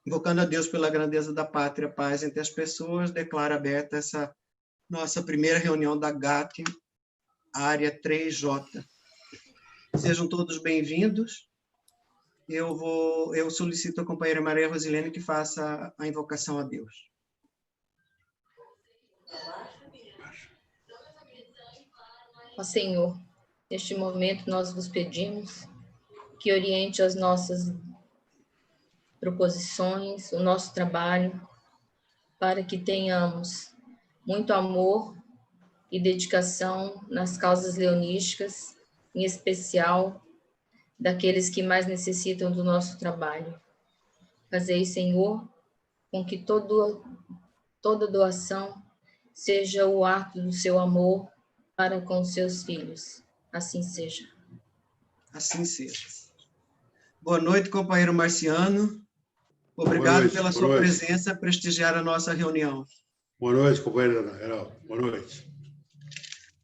Invocando a Deus pela grandeza da pátria, paz entre as pessoas, declaro aberta essa nossa primeira reunião da GAT, área 3J. Sejam todos bem-vindos. Eu solicito a companheira Maria Rosilene que faça a invocação a Deus. Ó Senhor, neste momento nós vos pedimos que oriente as nossas proposições, o nosso trabalho, para que tenhamos muito amor e dedicação nas causas leonísticas, em especial daqueles que mais necessitam do nosso trabalho. Fazei, Senhor, com que toda doação seja o ato do seu amor para com os seus filhos. Assim seja. Assim seja. Boa noite, companheiro Marciano. Obrigado pela sua presença, prestigiar a nossa reunião. Boa noite, companheiro Geraldo. Boa noite.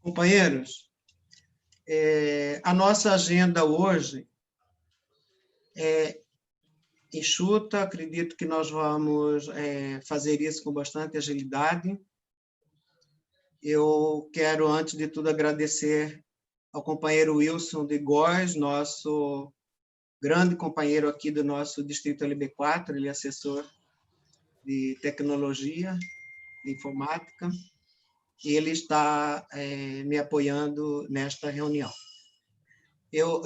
Companheiros, a nossa agenda hoje é enxuta, acredito que nós vamos fazer isso com bastante agilidade. Eu quero, antes de tudo, agradecer ao companheiro Wilson de Góes, nosso grande companheiro aqui do nosso Distrito LB4, ele é assessor de tecnologia, de informática, e ele está me apoiando nesta reunião.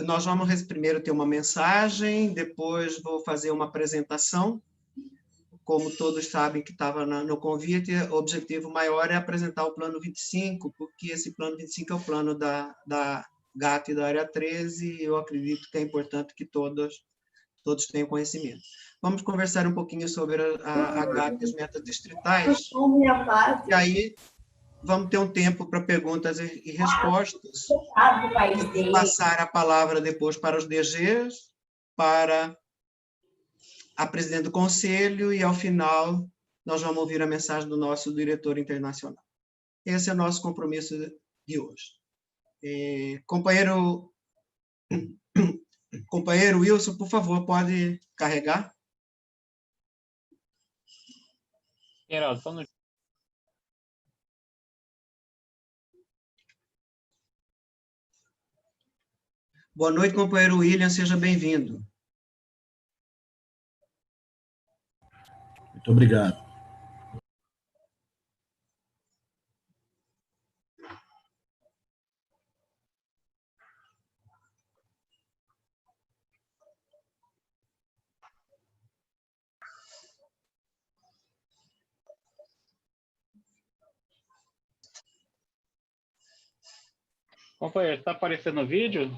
Nós vamos primeiro ter uma mensagem, depois vou fazer uma apresentação. Como todos sabem que estava no convite, o objetivo maior é apresentar o Plano 25, porque esse Plano 25 é o plano da GAT da Área 13, e eu acredito que é importante que todos tenham conhecimento. Vamos conversar um pouquinho sobre a GAT e as metas distritais, e aí vamos ter um tempo para perguntas e respostas, e passar a palavra depois para os DGs, para a presidente do conselho, e ao final nós vamos ouvir a mensagem do nosso diretor internacional. Esse é o nosso compromisso de hoje. Companheiro Wilson, por favor, pode carregar? Geraldo, só no... Boa noite, companheiro William, seja bem-vindo. Muito obrigado. Companheiro, está aparecendo o vídeo?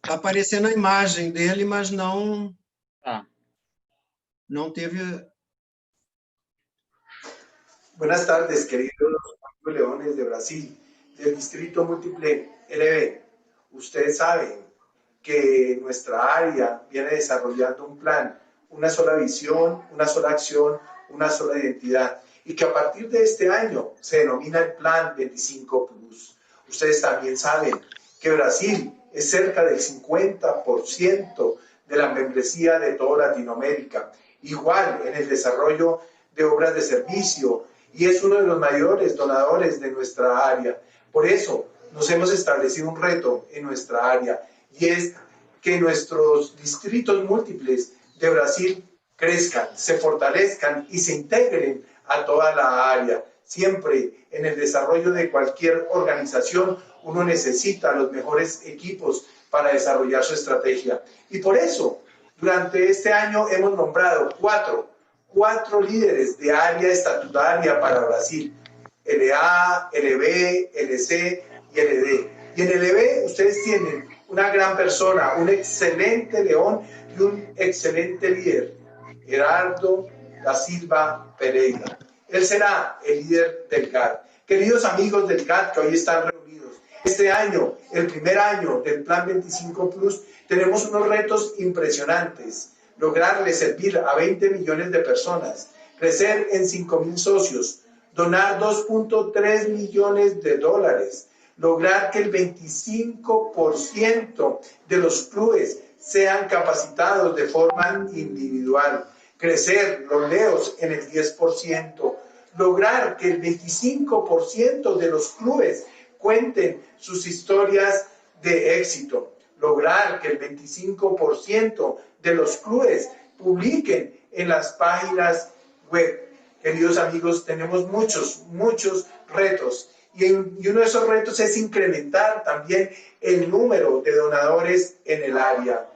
Está aparecendo a imagem dele, mas não... Tá. Não teve... Buenas tardes, queridos leones de Brasil, del Distrito Múltiple LB. Ustedes saben que nuestra área viene desarrollando un plan, una sola visión, una sola acción, una sola identidad, y que a partir de este año se denomina el Plan 25 Plus. Ustedes también saben que Brasil es cerca del 50% de la membresía de toda Latinoamérica, igual en el desarrollo de obras de servicio, y es uno de los mayores donadores de nuestra área. Por eso nos hemos establecido un reto en nuestra área, y es que nuestros distritos múltiples de Brasil crezcan, se fortalezcan y se integren a toda la área. Siempre en el desarrollo de cualquier organización uno necesita los mejores equipos para desarrollar su estrategia. Y por eso, durante este año hemos nombrado cuatro líderes de área estatutaria para Brasil: LA, LB, LC y LD. Y en LB ustedes tienen una gran persona, un excelente león y un excelente líder, Gerardo da Silva Pereira. Él será el líder del GAT. Queridos amigos del GAT que hoy están reunidos, este año, el primer año del Plan 25 Plus, tenemos unos retos impresionantes. Lograrle servir a 20 millones de personas, crecer en 5,000 socios, donar 2.3 millones de dólares, lograr que el 25% de los clubes sean capacitados de forma individual, crecer los leos en el 10%, lograr que el 25% de los clubes cuenten sus historias de éxito, lograr que el 25% de los clubes publiquen en las páginas web. Queridos amigos, tenemos muchos retos y uno de esos retos es incrementar también el número de donadores en el área.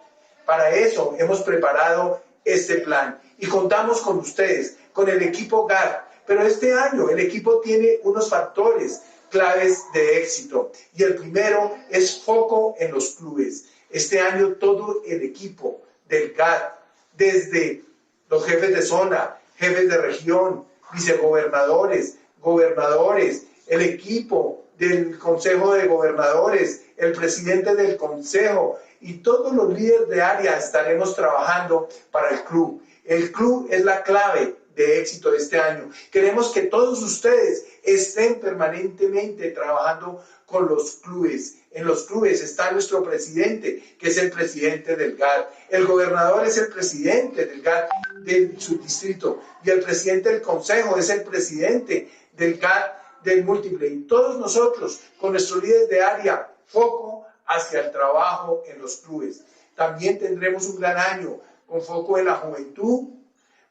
Para eso hemos preparado este plan y contamos con ustedes, con el equipo GAT, pero este año el equipo tiene unos factores claves de éxito y el primero es foco en los clubes. Este año todo el equipo del GAT, desde los jefes de zona, jefes de región, vicegobernadores, gobernadores, el equipo del Consejo de Gobernadores, el presidente del Consejo y todos los líderes de área estaremos trabajando para el club. El club es la clave de éxito de este año. Queremos que todos ustedes estén permanentemente trabajando con los clubes. En los clubes está nuestro presidente, que es el presidente del GAT. El gobernador es el presidente del GAT del subdistrito y el presidente del consejo es el presidente del GAT del múltiple. Y todos nosotros, con nuestros líderes de área, foco hacia el trabajo en los clubes. También tendremos un gran año con foco en la juventud,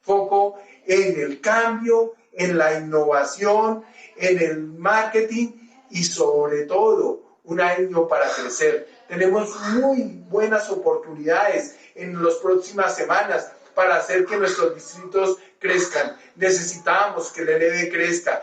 foco en el cambio, en la innovación, en el marketing y sobre todo un año para crecer. Tenemos muy buenas oportunidades en las próximas semanas para hacer que nuestros distritos crezcan. Necesitamos que el LB crezca,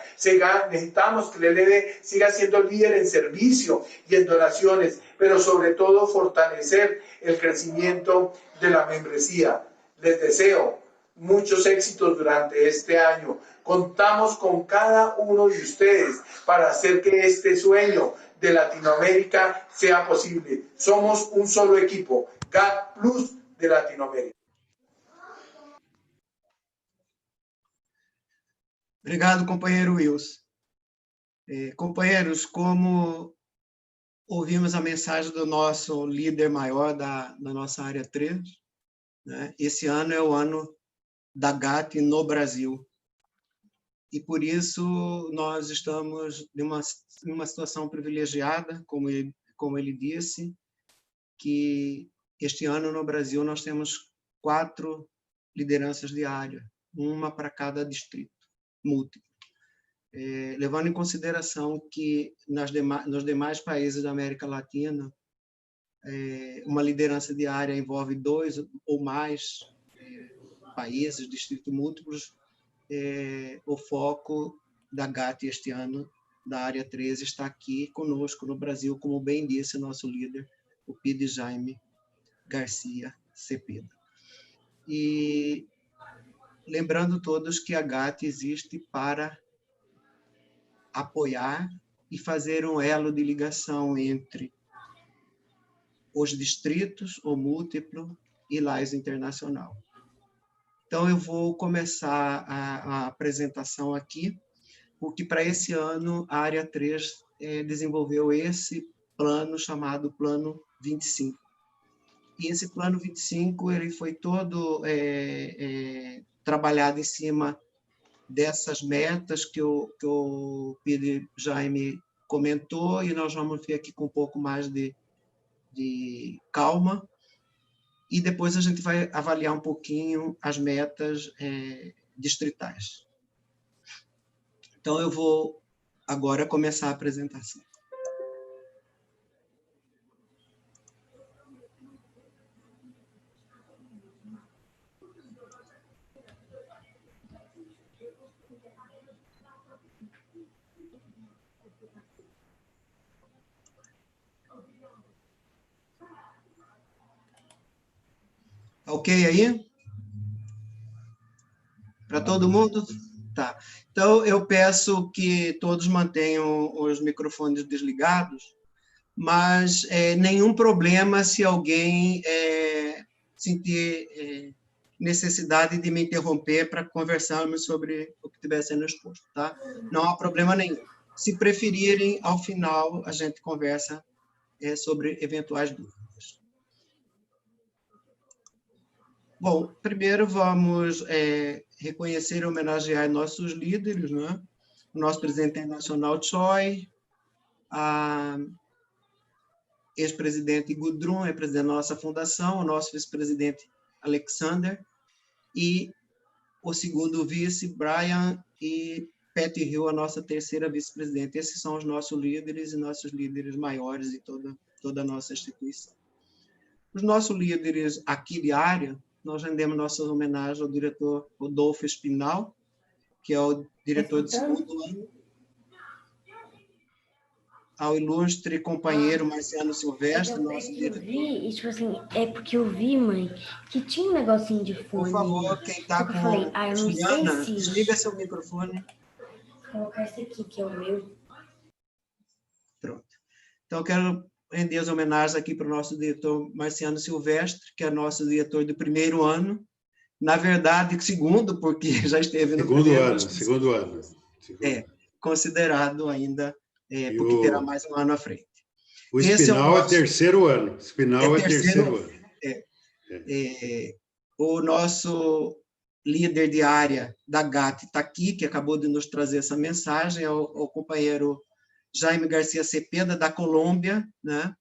necesitamos que el LB siga siendo líder en servicio y en donaciones, pero sobre todo fortalecer el crecimiento de la membresía. Les deseo muchos éxitos durante este año. Contamos con cada uno de ustedes para hacer que este sueño de Latinoamérica sea posible. Somos un solo equipo, GAT Plus de Latinoamérica. Obrigado, companheiro Wilson. Companheiros, como ouvimos a mensagem do nosso líder maior da nossa área 3, né? Esse ano é o ano da GAT no Brasil. E, por isso, nós estamos em uma situação privilegiada, como ele disse, que este ano no Brasil nós temos 4 lideranças de área, uma para cada distrito múltiplo. Levando em consideração que nos demais países da América Latina, uma liderança de área envolve 2 ou mais países, distritos múltiplos, o foco da GAT este ano, da área 13, está aqui conosco no Brasil, como bem disse nosso líder, o Pide Jaime Garcia Cepeda. E lembrando todos que a GAT existe para apoiar e fazer um elo de ligação entre os distritos, o múltiplo e LAIS Internacional. Então, eu vou começar a apresentação aqui, porque para esse ano a área 3 desenvolveu esse plano chamado Plano 25. E esse Plano 25 ele foi todo trabalhado em cima dessas metas que o Pedro Jaime comentou, e nós vamos ver aqui com um pouco mais de calma, e depois a gente vai avaliar um pouquinho as metas distritais. Então, eu vou agora começar a apresentação. Ok aí? Para todo mundo? Tá. Então, eu peço que todos mantenham os microfones desligados, mas nenhum problema se alguém sentir necessidade de me interromper para conversarmos sobre o que estiver sendo exposto, tá? Não há problema nenhum. Se preferirem, ao final, a gente conversa sobre eventuais dúvidas. Bom, primeiro vamos reconhecer e homenagear nossos líderes, né? O nosso presidente internacional, Choi, a ex-presidente Gudrun, é presidente da nossa fundação, o nosso vice-presidente Alexander, e o segundo vice, Brian, e Patty Hill, a nossa terceira vice-presidente. Esses são os nossos líderes e nossos líderes maiores de toda a nossa instituição. Os nossos líderes aqui de área, nós rendemos nossas homenagens ao diretor Rodolfo Espinal, que é o diretor de segundo ano, ao ilustre companheiro Marciano Silvestre, nosso diretor. Eu vi, e tipo assim, é porque eu vi, mãe, que tinha um negocinho de fone. Por favor, quem está com... eu não Juliana, sei se... desliga seu microfone. Vou colocar esse aqui, que é o meu. Pronto. Então, eu quero render as homenagens aqui para o nosso diretor Marciano Silvestre, que é nosso diretor do primeiro ano. Na verdade, segundo, porque já esteve no primeiro. Segundo ano. Considerado ainda, porque terá mais um ano à frente. O Espinal é terceiro ano. Espinal é terceiro ano. O nosso líder de área da GAT está aqui, que acabou de nos trazer essa mensagem, é o companheiro Jaime Garcia Cepeda, da Colômbia, né?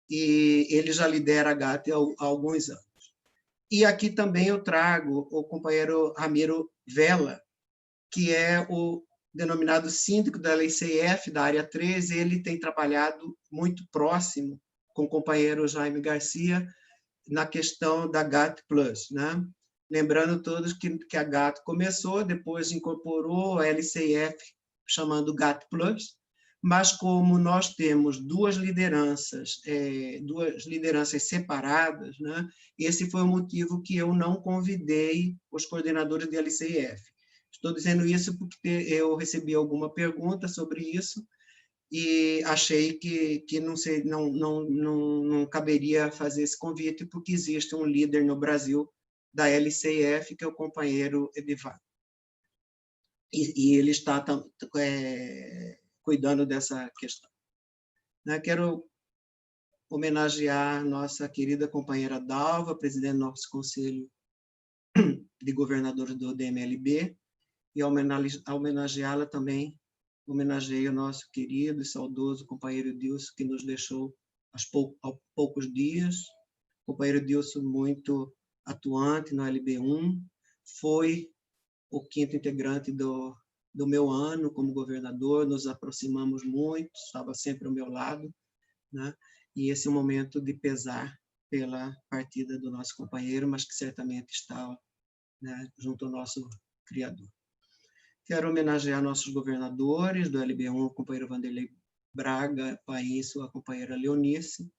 E ele já lidera a GAT há alguns anos. E aqui também eu trago o companheiro Ramiro Vela, que é o denominado síndico da LCF, da área 3, ele tem trabalhado muito próximo com o companheiro Jaime Garcia na questão da GAT+, né? Lembrando todos que a GAT começou, depois incorporou a LCF, chamando GAT+, mas como nós temos duas lideranças separadas, né? Esse foi o motivo que eu não convidei os coordenadores de LCF. Estou dizendo isso porque eu recebi alguma pergunta sobre isso e achei que não caberia fazer esse convite, porque existe um líder no Brasil da LCF, que é o companheiro Edivar. E ele está cuidando dessa questão. Quero homenagear nossa querida companheira Dalva, presidente do nosso Conselho de Governadores do DMLB, e ao homenageá-la também, homenageei o nosso querido e saudoso companheiro Dilson, que nos deixou há poucos dias. O companheiro Dilson, muito atuante no LB1, foi o quinto integrante do meu ano como governador, nos aproximamos muito, estava sempre ao meu lado, né? E esse é um momento de pesar pela partida do nosso companheiro, mas que certamente estava, né, junto ao nosso Criador. Quero homenagear nossos governadores do LB1, o companheiro Vanderlei Braga Paíncio, a companheira Leonice,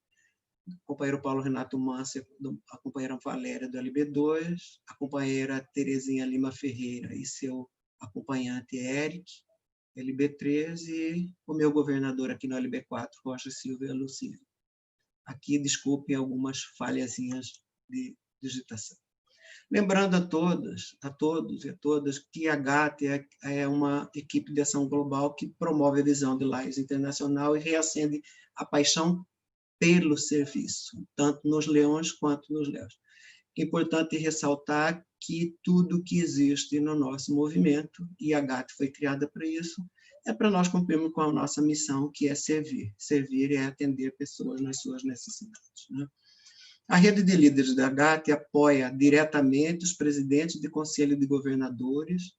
o companheiro Paulo Renato Mâncio, a companheira Valéria do LB2, a companheira Terezinha Lima Ferreira e seu acompanhante Eric, LB3, e o meu governador aqui no LB4, Rocha Silva Lucílio. Aqui, desculpem algumas falhazinhas de digitação. Lembrando a todos e a todas que a GAT é uma equipe de ação global que promove a visão de Lions Internacional e reacende a paixão pelo serviço, tanto nos leões quanto nos leões. É importante ressaltar que tudo que existe no nosso movimento, e a GAT foi criada para isso, é para nós cumprirmos com a nossa missão, que é servir. Servir é atender pessoas nas suas necessidades, né? A rede de líderes da GAT apoia diretamente os presidentes de conselho de governadores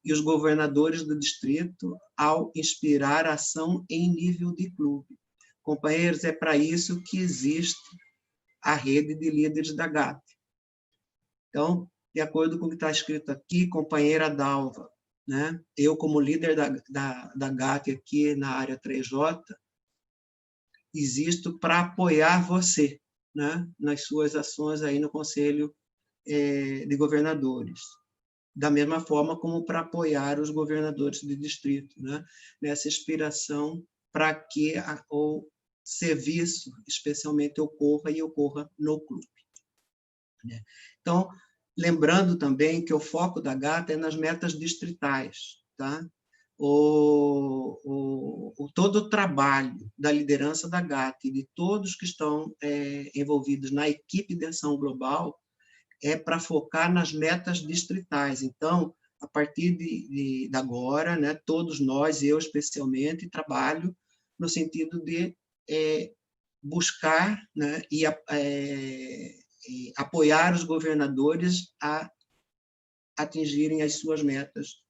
e os governadores do distrito ao inspirar ação em nível de clube. Companheiros, é para isso que existe a rede de líderes da GAT. Então, de acordo com o que está escrito aqui, companheira Dalva, né? Eu, como líder da GAT aqui na área 3J, existo para apoiar você, né, nas suas ações aí no Conselho de Governadores, da mesma forma como para apoiar os governadores de distrito, né, nessa inspiração para que o serviço, especialmente, ocorra no clube. Então, lembrando também que o foco da GAT é nas metas distritais, tá? Todo o trabalho da liderança da GAT e de todos que estão envolvidos na equipe de ação global é para focar nas metas distritais. Então, a partir de agora, né, todos nós, eu especialmente, trabalho no sentido de buscar, né, e apoiar os governadores a atingirem as suas metas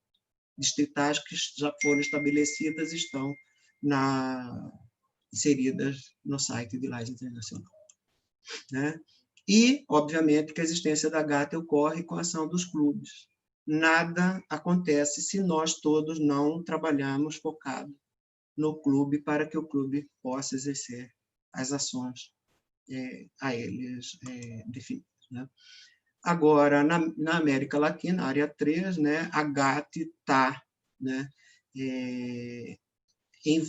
distritais que já foram estabelecidas e estão inseridas no site de Lies Internacional. Né? E, obviamente, que a existência da GAT ocorre com a ação dos clubes. Nada acontece se nós todos não trabalharmos focado no clube para que o clube possa exercer as ações a eles definidas. Né? Agora, na América Latina, área 3, né, a GAT está... Né,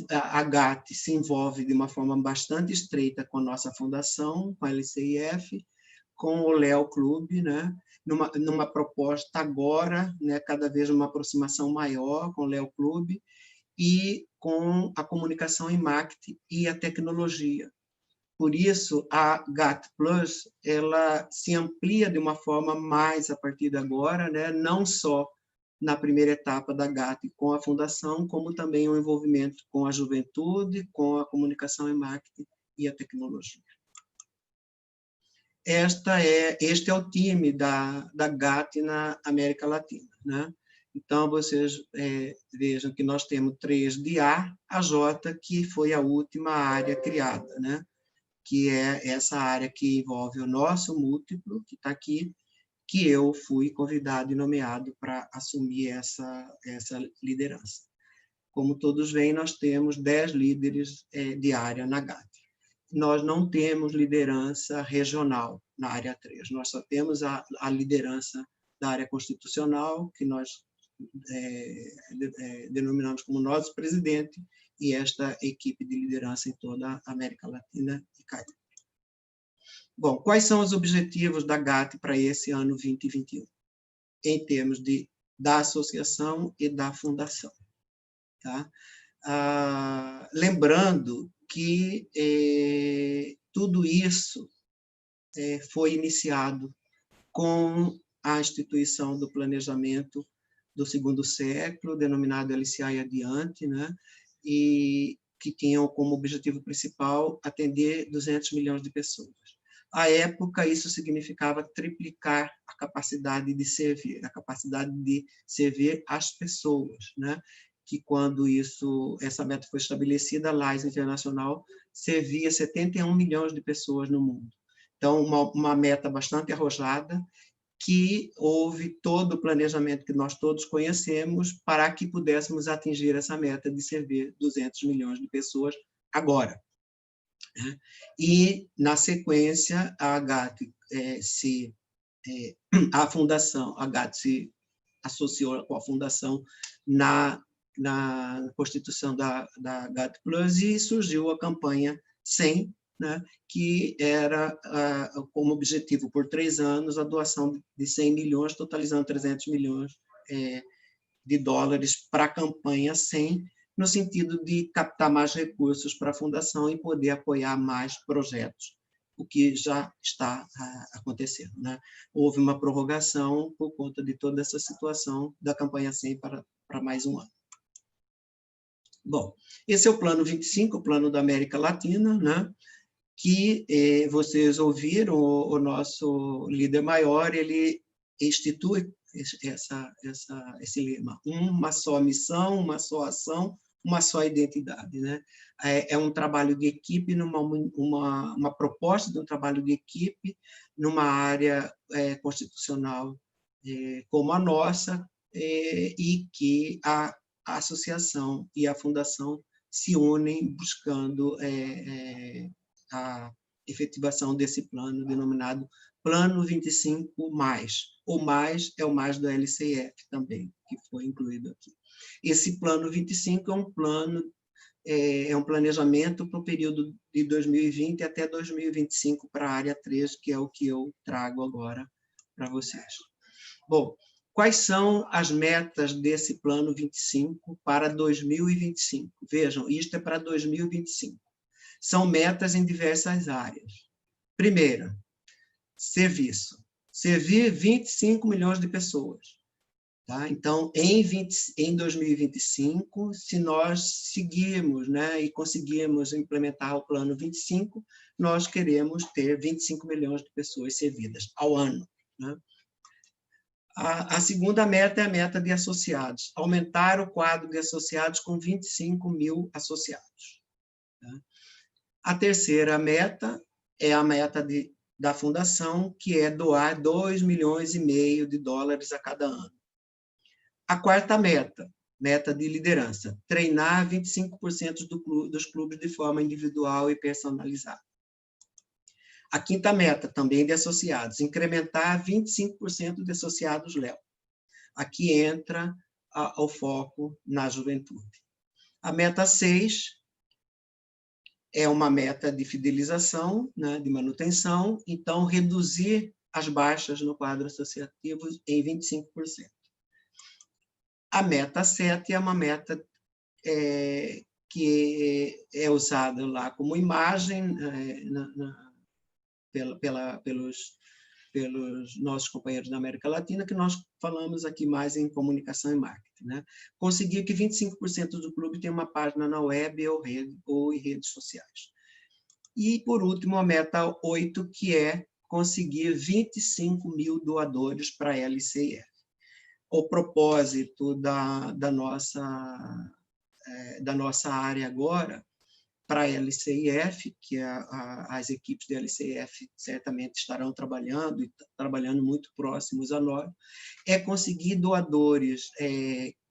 a GAT se envolve de uma forma bastante estreita com a nossa fundação, com a LCIF, com o Leo Clube, né, numa proposta agora, né, cada vez uma aproximação maior com o Leo Clube, e com a comunicação em marketing e a tecnologia. Por isso, a GAT Plus ela se amplia de uma forma mais a partir de agora, né? Não só na primeira etapa da GAT com a fundação, como também o envolvimento com a juventude, com a comunicação em marketing e a tecnologia. Este é o time da GAT na América Latina. Né? Então, vocês vejam que nós temos 3 de A J, que foi a última área criada, né? Que é essa área que envolve o nosso múltiplo, que está aqui, que eu fui convidado e nomeado para assumir essa liderança. Como todos veem, nós temos 10 líderes de área na GAT. Nós não temos liderança regional na área 3, nós só temos a liderança da área constitucional, que nós denominamos como nosso presidente, e esta equipe de liderança em toda a América Latina e Caribe. Bom, quais são os objetivos da GAT para esse ano 2021? Em termos da associação e da fundação. Tá? Lembrando que tudo isso foi iniciado com a instituição do planejamento do segundo século, denominado LCI Adiante, né? E que tinham como objetivo principal atender 200 milhões de pessoas. À época, isso significava triplicar a capacidade de servir as pessoas, né? Que quando essa meta foi estabelecida, a LAIS Internacional servia 71 milhões de pessoas no mundo. Então, uma meta bastante arrojada, que houve todo o planejamento que nós todos conhecemos para que pudéssemos atingir essa meta de servir 200 milhões de pessoas agora. E, na sequência, a GAT a fundação, a GAT se associou com a fundação na constituição da GAT Plus e surgiu a campanha 100, né, que era como objetivo, por 3 anos, a doação de 100 milhões, totalizando 300 milhões de dólares para a campanha 100, no sentido de captar mais recursos para a fundação e poder apoiar mais projetos, o que já está acontecendo. Né? Houve uma prorrogação por conta de toda essa situação da campanha 100 para mais um ano. Bom, esse é o Plano 25, o Plano da América Latina, né? Que vocês ouviram, o nosso líder maior, ele institui esse lema, uma só missão, uma só ação, uma só identidade. Né? É um trabalho de equipe, uma proposta de um trabalho de equipe numa área constitucional como a nossa, e que a associação e a fundação se unem buscando a efetivação desse plano denominado Plano 25+. O mais é o mais do LCF também, que foi incluído aqui. Esse Plano 25 é um planejamento para o período de 2020 até 2025 para a área 3, que é o que eu trago agora para vocês. Bom, quais são as metas desse Plano 25 para 2025? Vejam, isto é para 2025. São metas em diversas áreas. Primeira, serviço. servir 25 milhões de pessoas. Tá? Então, em 2025, se nós seguirmos, né, e conseguirmos implementar o Plano 25, nós queremos ter 25 milhões de pessoas servidas ao ano. Né? A segunda meta é a meta de associados, aumentar o quadro de associados com 25 mil associados. Tá? A terceira meta é a meta da fundação, que é doar 2,5 milhões de dólares a cada ano. A quarta meta, meta de liderança, treinar 25% dos clubes de forma individual e personalizada. A quinta meta, também de associados, incrementar 25% de associados Léo. Aqui entra o foco na juventude. A meta 6 é uma meta de fidelização, né, de manutenção, então reduzir as baixas no quadro associativo em 25%. A meta 7 é uma meta que é usada lá como imagem pelos nossos companheiros da América Latina, que nós falamos aqui mais em comunicação e marketing. Né? Conseguir que 25% do clube tenha uma página na web ou em redes sociais. E, por último, a meta 8, que é conseguir 25 mil doadores para a LCIF. O propósito da nossa área agora, para a LCIF, que as equipes da LCIF certamente estarão trabalhando, e trabalhando muito próximos a nós, é conseguir doadores,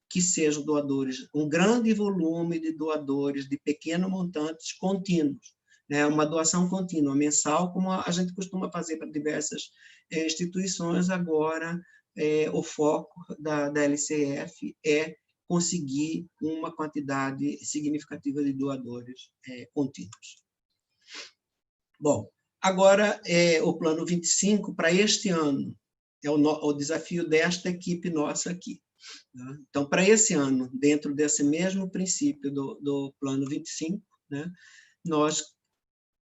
que sejam doadores, um grande volume de doadores de pequenos montantes contínuos, né? Uma doação contínua, mensal, como a gente costuma fazer para diversas instituições. Agora, o foco da LCIF é conseguir uma quantidade significativa de doadores contínuos. Bom, agora o Plano 25 para este ano é o desafio desta equipe nossa aqui. Né? Então, para esse ano, dentro desse mesmo princípio do Plano 25, né, nós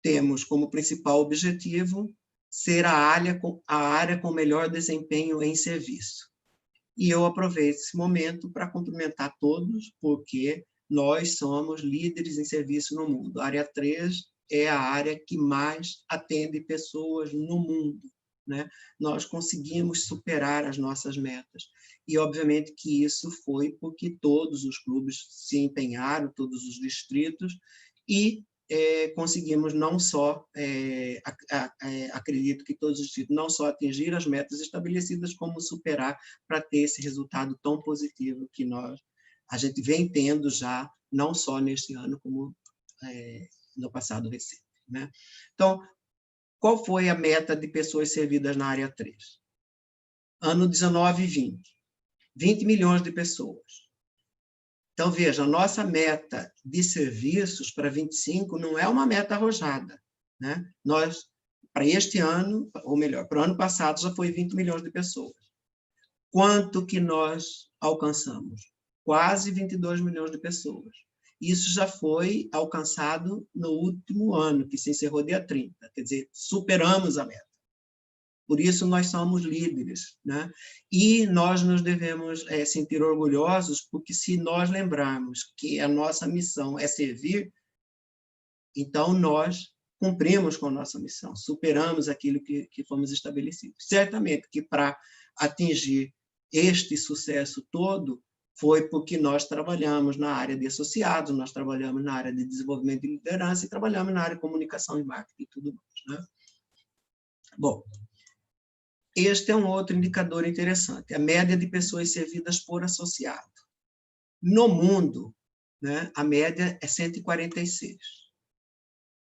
temos como principal objetivo ser a área com melhor desempenho em serviço. E eu aproveito esse momento para cumprimentar todos, porque nós somos líderes em serviço no mundo. A área 3 é a área que mais atende pessoas no mundo. Né? Nós conseguimos superar as nossas metas. E, obviamente, que isso foi porque todos os clubes se empenharam, todos os distritos, e conseguimos não só, acredito que todos os distritos, não só atingir as metas estabelecidas, como superar para ter esse resultado tão positivo que a gente vem tendo já, não só neste ano, como no passado recente. Né? Então, qual foi a meta de pessoas servidas na área 3? Ano 19 e 20. 20 milhões de pessoas. Então, veja, a nossa meta de serviços para 25 não é uma meta arrojada. Né? Nós, para este ano, ou melhor, para o ano passado, já foi 20 milhões de pessoas. Quanto que nós alcançamos? Quase 22 milhões de pessoas. Isso já foi alcançado no último ano, que se encerrou dia 30. Quer dizer, superamos a meta. Por isso, nós somos líderes. Né? E nós nos devemos sentir orgulhosos, porque se nós lembrarmos que a nossa missão é servir, então nós cumprimos com a nossa missão, superamos aquilo que fomos estabelecidos. Certamente que para atingir este sucesso todo, foi porque nós trabalhamos na área de associados, nós trabalhamos na área de desenvolvimento de liderança e trabalhamos na área de comunicação e marketing e tudo mais. Né? Bom, este é um outro indicador interessante, a média de pessoas servidas por associado. No mundo, né, a média é 146.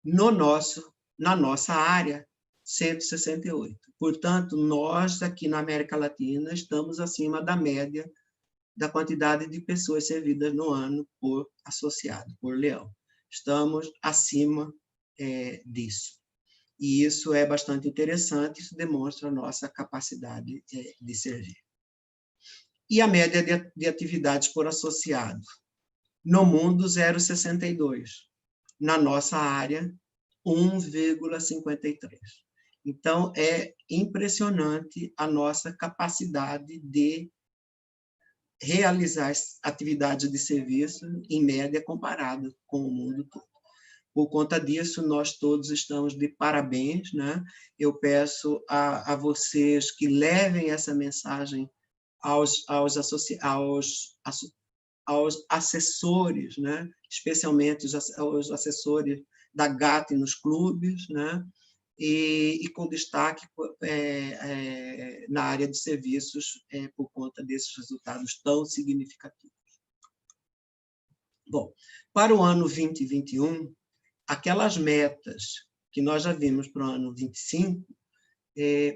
Na nossa área, 168. Portanto, nós aqui na América Latina estamos acima da média da quantidade de pessoas servidas no ano por associado, por leão. Estamos acima disso. E isso é bastante interessante, isso demonstra a nossa capacidade de servir. E a média de atividades por associado? No mundo, 0,62. Na nossa área, 1,53. Então, é impressionante a nossa capacidade de realizar atividades de serviço, em média, comparado com o mundo todo. Por conta disso, nós todos estamos de parabéns, né? Eu peço a vocês que levem essa mensagem aos assessores, né? Especialmente os assessores da GAT nos clubes, né? E com destaque na área de serviços, por conta desses resultados tão significativos. Bom, para o ano 2021, aquelas metas que nós já vimos para o ano 25,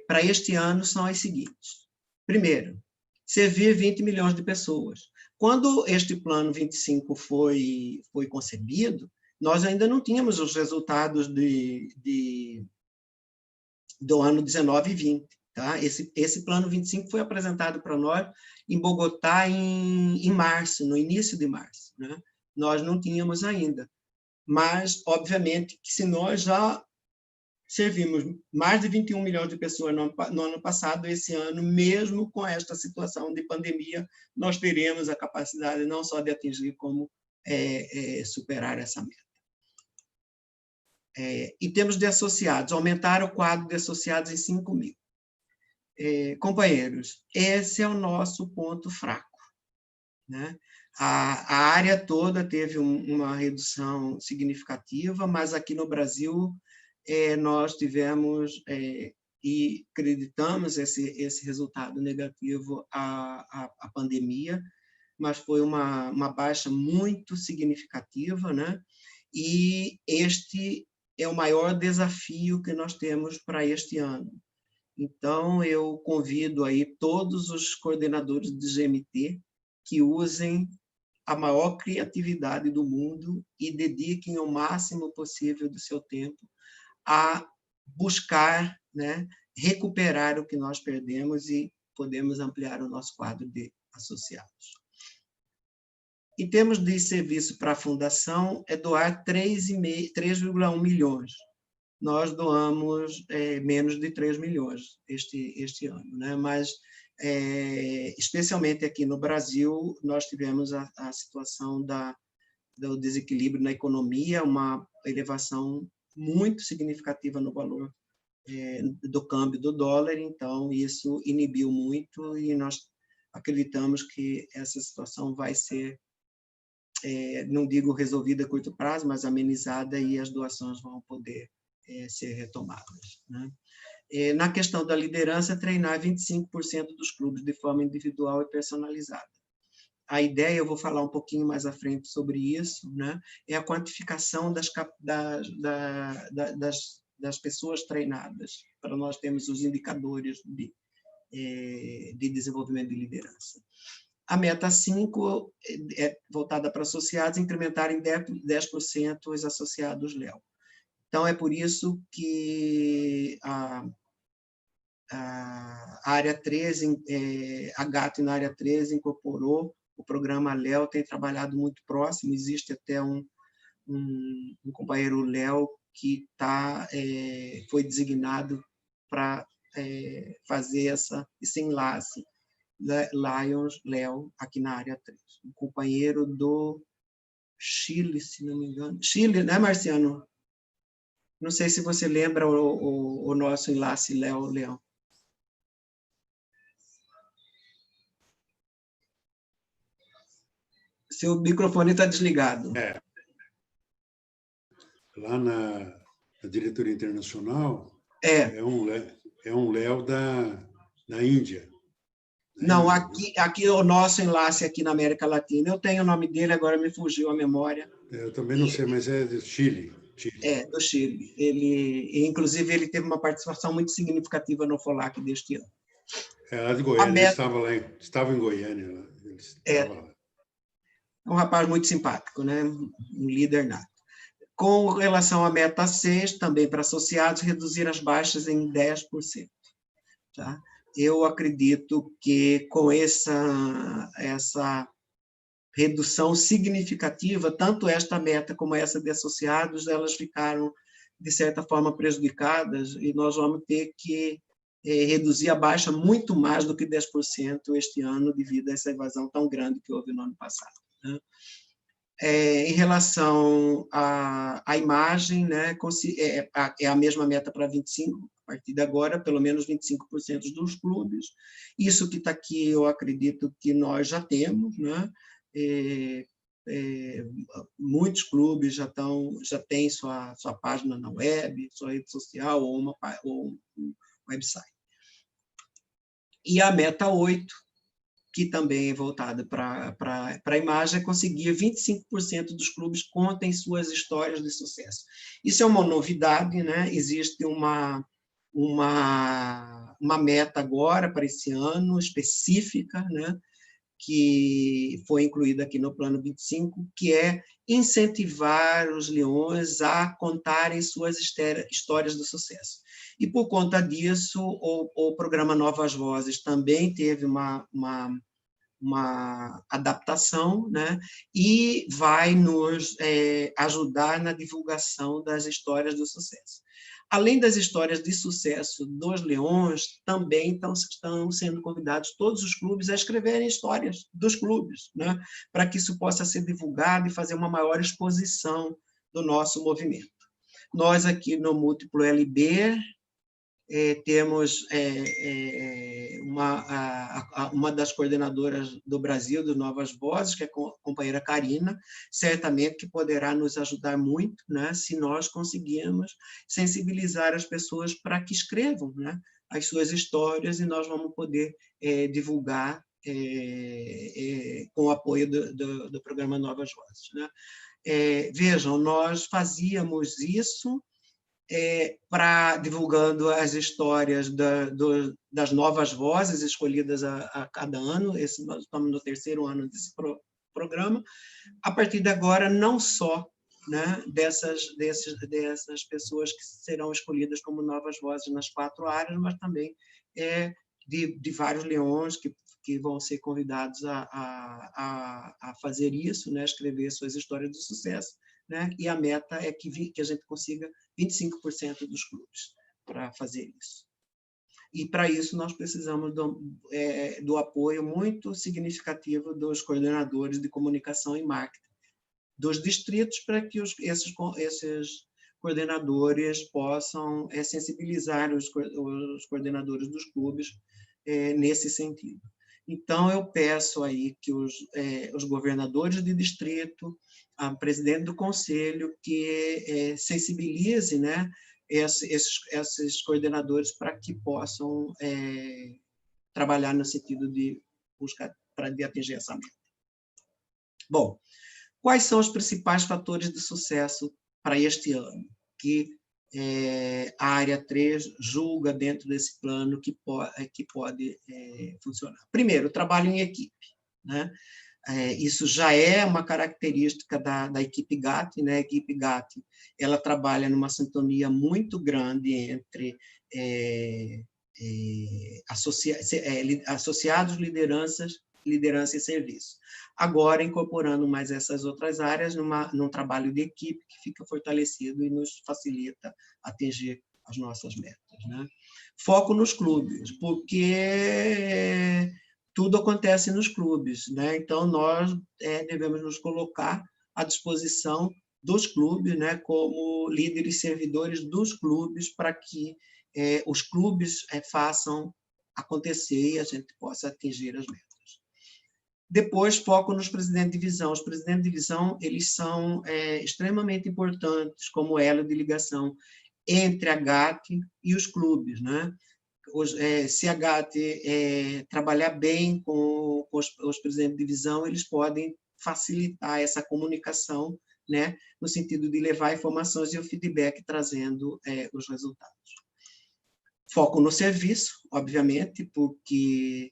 para este ano são as seguintes. Primeiro, servir 20 milhões de pessoas. Quando este plano 25 foi concebido, nós ainda não tínhamos os resultados do ano 19 e 20. Tá? Esse plano 25 foi apresentado para nós em Bogotá em março, no início de março. Né? Nós não tínhamos ainda. Mas, obviamente, que se nós já servimos mais de 21 milhões de pessoas no ano passado, esse ano, mesmo com esta situação de pandemia, nós teremos a capacidade não só de atingir, como superar essa meta. Em termos de associados, aumentar o quadro de associados em 5 mil. Companheiros, esse é o nosso ponto fraco. Né? A área toda teve uma redução significativa, mas aqui no Brasil nós tivemos e acreditamos esse resultado negativo à pandemia, mas foi uma baixa muito significativa, né? E este é o maior desafio que nós temos para este ano. Então, eu convido aí todos os coordenadores de GMT que usem a maior criatividade do mundo e dediquem o máximo possível do seu tempo a buscar, né, recuperar o que nós perdemos e podemos ampliar o nosso quadro de associados. Em termos de serviço para a fundação, doar 3,1 milhões. Nós doamos menos de 3 milhões este ano, né? Mas, especialmente aqui no Brasil, nós tivemos a situação do desequilíbrio na economia, uma elevação muito significativa no valor do câmbio do dólar, então isso inibiu muito e nós acreditamos que essa situação vai ser, não digo resolvida a curto prazo, mas amenizada e as doações vão poder ser retomadas. Né? Na questão da liderança, treinar 25% dos clubes de forma individual e personalizada. A ideia, eu vou falar um pouquinho mais à frente sobre isso, né? É a quantificação das pessoas treinadas, para nós termos os indicadores de desenvolvimento de liderança. A meta 5 é voltada para associados, incrementar em 10% os associados Léo. Então, é por isso que a área 13, a GAT na área 13 incorporou o programa Léo, tem trabalhado muito próximo, existe até um companheiro Léo que foi designado para fazer esse enlace, Lions Léo, aqui na área 3. Um companheiro do Chile, se não me engano. Chile, né, Marciano? Não sei se você lembra o nosso enlace Léo. Seu microfone está desligado. Lá na diretoria internacional, é um Léo da Índia. Não, aqui o nosso enlace aqui na América Latina. Eu tenho o nome dele, agora me fugiu a memória. Eu também não sei, mas é do Chile. Do Chile. Inclusive, ele teve uma participação muito significativa no FOLAC deste ano. Lá de Goiânia, ele estava em Goiânia. É um rapaz muito simpático, né? Um líder nato. Com relação à meta 6, também para associados, reduzir as baixas em 10%. Tá? Eu acredito que com essa redução significativa, tanto esta meta como essa de associados, elas ficaram de certa forma, prejudicadas, e nós vamos ter que reduzir a baixa muito mais do que 10% este ano, devido a essa evasão tão grande que houve no ano passado, né? Em relação à imagem, né, é a mesma meta para 25%, a partir de agora, pelo menos 25% dos clubes. Isso que está aqui, eu acredito que nós já temos, né? Muitos clubes já têm sua página na web, sua rede social ou um website. E a meta 8, que também é voltada para a imagem, é conseguir 25% dos clubes contem suas histórias de sucesso. Isso é uma novidade, né? Existe uma meta agora para esse ano específica, né? Que foi incluída aqui no Plano 25, que é incentivar os leões a contarem suas histórias de sucesso. E, por conta disso, o programa Novas Vozes também teve uma adaptação, né? E vai nos ajudar na divulgação das histórias do sucesso. Além das histórias de sucesso dos leões, também estão sendo convidados todos os clubes a escreverem histórias dos clubes, né? Para que isso possa ser divulgado e fazer uma maior exposição do nosso movimento. Nós aqui no Múltiplo LB temos uma das coordenadoras do Brasil, do Novas Vozes, que é a companheira Karina, certamente que poderá nos ajudar muito, né, se nós conseguirmos sensibilizar as pessoas para que escrevam, né, as suas histórias, e nós vamos poder divulgar com o apoio do programa Novas Vozes, né. Vejam, nós fazíamos isso divulgando as histórias das novas vozes escolhidas a cada ano. Nós estamos no 3º ano desse programa. A partir de agora, não só, né, dessas pessoas que serão escolhidas como novas vozes nas 4 áreas, mas também de vários leões que vão ser convidados a fazer isso, né, escrever suas histórias de sucesso, né, e a meta é que a gente consiga 25% dos clubes para fazer isso. E, para isso, nós precisamos do apoio muito significativo dos coordenadores de comunicação e marketing dos distritos, para que esses coordenadores possam sensibilizar os coordenadores dos clubes nesse sentido. Então, eu peço aí que os governadores de distrito, a presidente do conselho, que sensibilize, né, esses coordenadores para que possam trabalhar no sentido de buscar, de atingir essa meta. Bom, quais são os principais fatores de sucesso para este ano que a área 3 julga dentro desse plano que pode funcionar? Primeiro, o trabalho em equipe, né? Isso já é uma característica da equipe GAT, né? A equipe GAT, ela trabalha numa sintonia muito grande entre associados, liderança e serviço. Agora, incorporando mais essas outras áreas num trabalho de equipe que fica fortalecido e nos facilita atingir as nossas metas, né? Foco nos clubes, porque tudo acontece nos clubes, né? Então, nós devemos nos colocar à disposição dos clubes, né, como líderes servidores dos clubes, para que os clubes façam acontecer e a gente possa atingir as metas. Depois, foco nos presidentes de divisão. Os presidentes de divisão, eles são extremamente importantes como elo de ligação entre a GAT e os clubes, né? Se a GAT trabalhar bem com os presidentes de divisão, eles podem facilitar essa comunicação, né, no sentido de levar informações e o feedback trazendo os resultados. Foco no serviço, obviamente, porque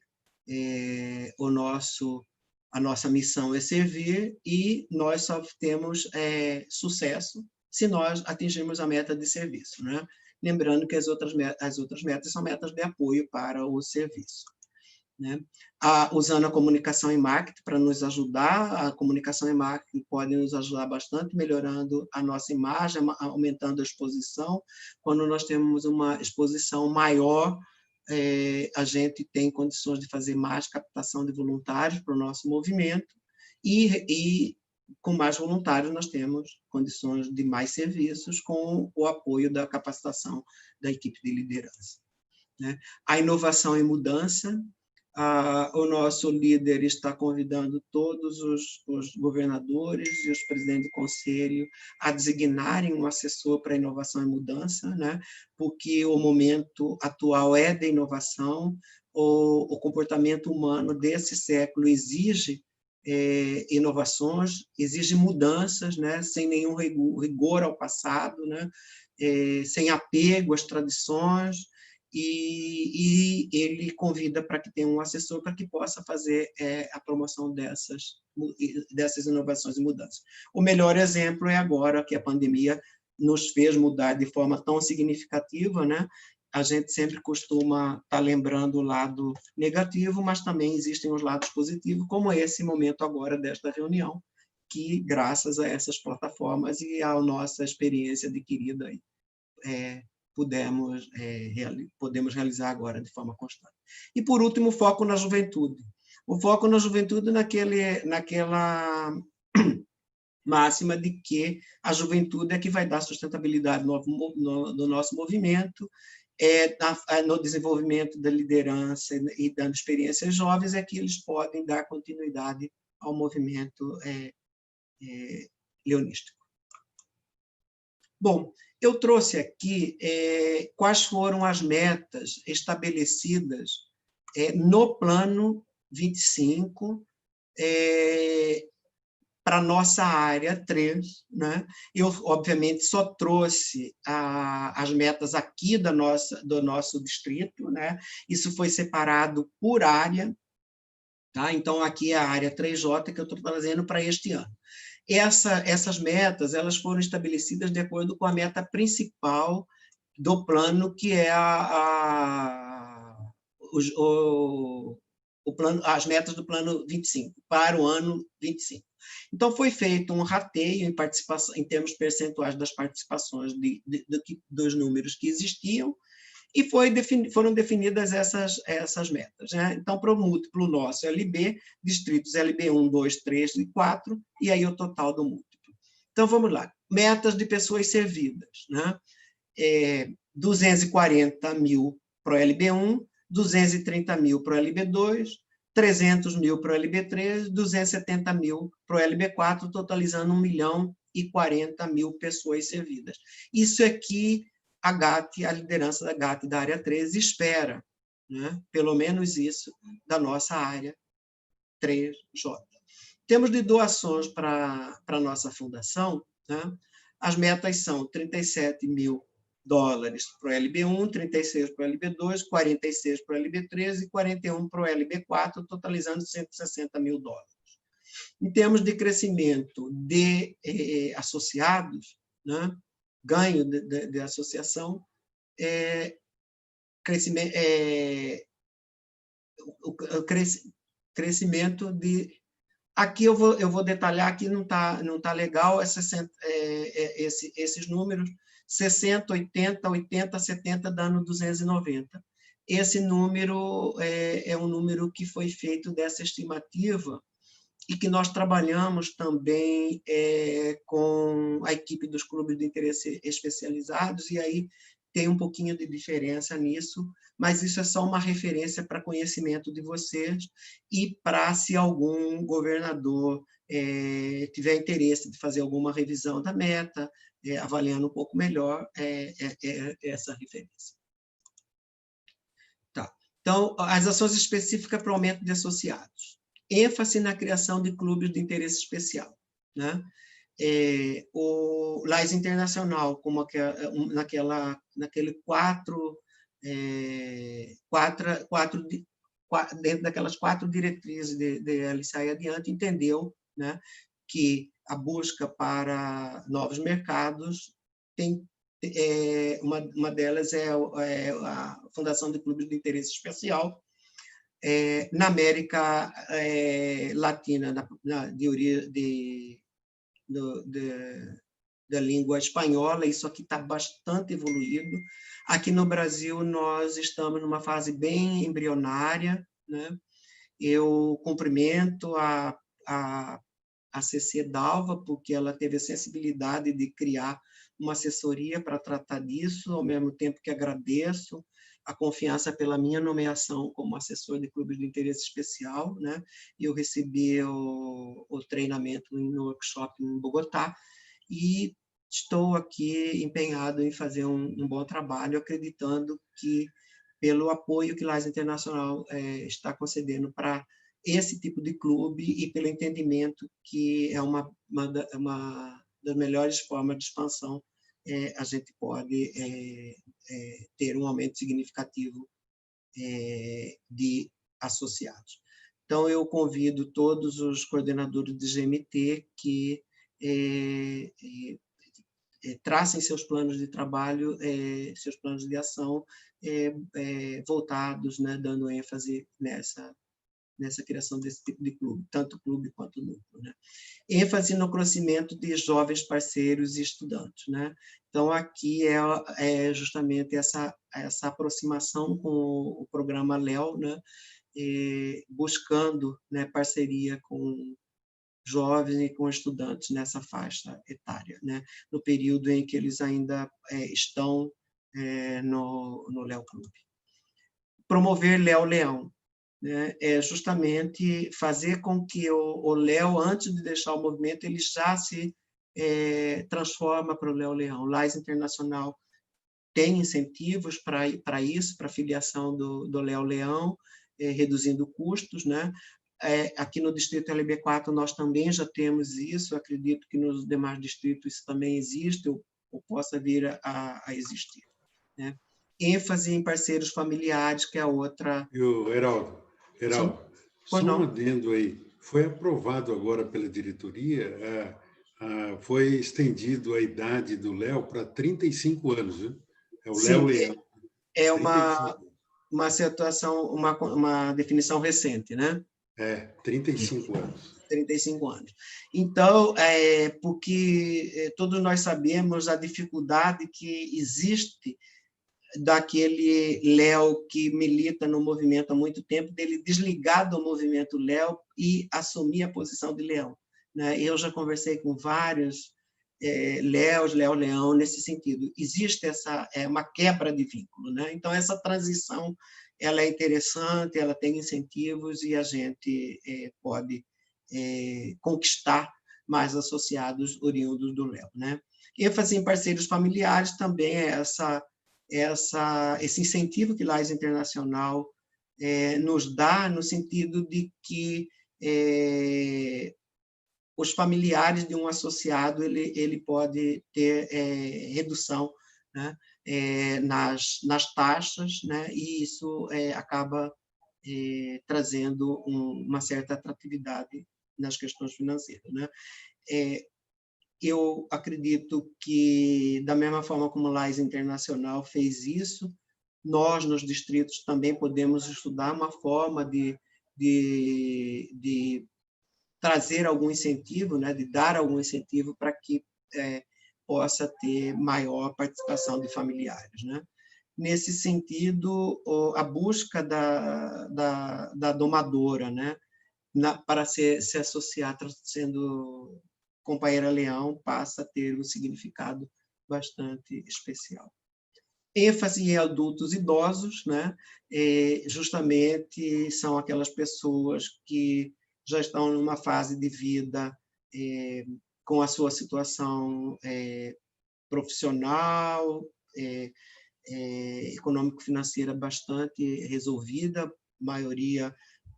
a nossa missão é servir, e nós só temos sucesso se nós atingirmos a meta de serviço, né? Lembrando que as outras metas são metas de apoio para o serviço. né? Usando a comunicação e marketing para nos ajudar. A comunicação e marketing podem nos ajudar bastante, melhorando a nossa imagem, aumentando a exposição. Quando nós temos uma exposição maior, a gente tem condições de fazer mais captação de voluntários para o nosso movimento, e com mais voluntários nós temos condições de mais serviços com o apoio da capacitação da equipe de liderança, né? A inovação e mudança. O nosso líder está convidando todos os governadores e os presidentes do conselho a designarem um assessor para inovação e mudança, né? Porque o momento atual é de inovação, o comportamento humano desse século exige inovações, exige mudanças, né? Sem nenhum rigor ao passado, né? Sem apego às tradições, e ele convida para que tenha um assessor para que possa fazer a promoção dessas inovações e mudanças. O melhor exemplo é agora que a pandemia nos fez mudar de forma tão significativa, né? A gente sempre costuma estar lembrando o lado negativo, mas também existem os lados positivos, como esse momento agora desta reunião, que, graças a essas plataformas e à nossa experiência adquirida aí, podemos realizar agora de forma constante. E, por último, o foco na juventude. O foco na juventude naquela máxima de que a juventude é que vai dar sustentabilidade no nosso movimento, no desenvolvimento da liderança e dando experiências jovens, é que eles podem dar continuidade ao movimento leonístico. Bom, eu trouxe aqui quais foram as metas estabelecidas no Plano 25 para a nossa área 3, né? Eu, obviamente, só trouxe as metas aqui do nosso distrito, né? Isso foi separado por área, tá? Então, aqui é a área 3J que eu estou trazendo para este ano. Essas metas elas foram estabelecidas de acordo com a meta principal do plano, que é as metas do plano 25, para o ano 25. Então, foi feito um rateio em participação, em termos percentuais das participações dos números que existiam, e foram definidas essas metas, né? Então, para o múltiplo nosso LB, distritos LB1, 2, 3 e 4, e aí o total do múltiplo. Então, vamos lá. Metas de pessoas servidas, né? 240 mil para o LB1, 230 mil para o LB2, 300 mil para o LB3, 270 mil para o LB4, totalizando 1.040.000 pessoas servidas. Isso aqui a GAT, a liderança da GAT da área 13 espera, né? Pelo menos isso da nossa área 3J. Temos de doações para a nossa fundação, né? As metas são 37 mil dólares para o LB1, 36 para o LB2, 46 para o LB3 e 41 para o LB4, totalizando 160 mil dólares. Em termos de crescimento de associados, né? Ganho de associação, crescimento de... Aqui eu vou detalhar, aqui não tá legal esses números, 60, 80, 80, 70, dando 290. Esse número é um número que foi feito dessa estimativa e que nós trabalhamos também com a equipe dos clubes de interesse especializados, e aí tem um pouquinho de diferença nisso, mas isso é só uma referência para conhecimento de vocês e para, se algum governador tiver interesse de fazer alguma revisão da meta, avaliando um pouco melhor essa referência. Tá. Então, as ações específicas para o aumento de associados. ênfase na criação de clubes de interesse especial, né? O LAIS Internacional, como naquele dentro daquelas 4 diretrizes de Alice Adiante, entendeu, né, que a busca para novos mercados tem uma delas é a Fundação de Clubes de Interesse Especial, na América Latina, da língua espanhola. Isso aqui está bastante evoluído. Aqui no Brasil, nós estamos numa fase bem embrionária, né? Eu cumprimento a CC Dalva, porque ela teve a sensibilidade de criar uma assessoria para tratar disso, ao mesmo tempo que agradeço a confiança pela minha nomeação como assessor de clubes de interesse especial, né? Eu recebi o treinamento no workshop em Bogotá e estou aqui empenhado em fazer um bom trabalho, acreditando que, pelo apoio que Lais Internacional está concedendo para esse tipo de clube e pelo entendimento que é uma das melhores formas de expansão, a gente pode ter um aumento significativo de associados. Então, eu convido todos os coordenadores de GMT que tracem seus planos de trabalho, seus planos de ação voltados, né, dando ênfase nessa criação desse tipo de clube, tanto clube quanto núcleo, né? ênfase no crescimento de jovens parceiros e estudantes, né? Então, aqui é justamente essa aproximação com o programa LEO, né? Buscando, né, parceria com jovens e com estudantes nessa faixa etária, né? No período em que eles ainda estão no Léo Clube. Promover Léo Leão, né? É justamente fazer com que o Léo, antes de deixar o movimento, ele já se transforma para o Léo Leão. Lais Internacional tem incentivos para isso, para a filiação do Léo Leão, reduzindo custos, né? Aqui no distrito LB4 nós também já temos isso, acredito que nos demais distritos isso também existe ou possa vir a existir, né? ênfase em parceiros familiares, que é a outra... Heraldo, só um não. adendo aí. Foi aprovado agora pela diretoria, foi estendido a idade do Léo para 35 anos, viu? É o Léo Leão. É uma situação, uma definição recente, né? 35 anos. 35 anos. Então, porque todos nós sabemos a dificuldade que existe daquele Léo que milita no movimento há muito tempo, dele desligar do movimento Léo e assumir a posição de Leão, né? Eu já conversei com vários Léo-Leão nesse sentido. Existe uma quebra de vínculo, né? Então, essa transição ela é interessante, ela tem incentivos e a gente pode conquistar mais associados oriundos do Léo, né? ênfase em parceiros familiares também é esse incentivo que Lais Internacional nos dá, no sentido de que os familiares de um associado ele pode ter redução, né, nas taxas, né, e isso acaba trazendo uma certa atratividade nas questões financeiras, né? Eu acredito que, da mesma forma como Lais Internacional fez isso, nós, nos distritos, também podemos estudar uma forma de trazer algum incentivo, né, de dar algum incentivo para que possa ter maior participação de familiares, né? Nesse sentido, a busca da domadora, né, para se associar, sendo companheira Leão, passa a ter um significado bastante especial. ênfase em adultos idosos, né? Justamente são aquelas pessoas que já estão numa fase de vida com a sua situação profissional, econômico-financeira bastante resolvida, maioria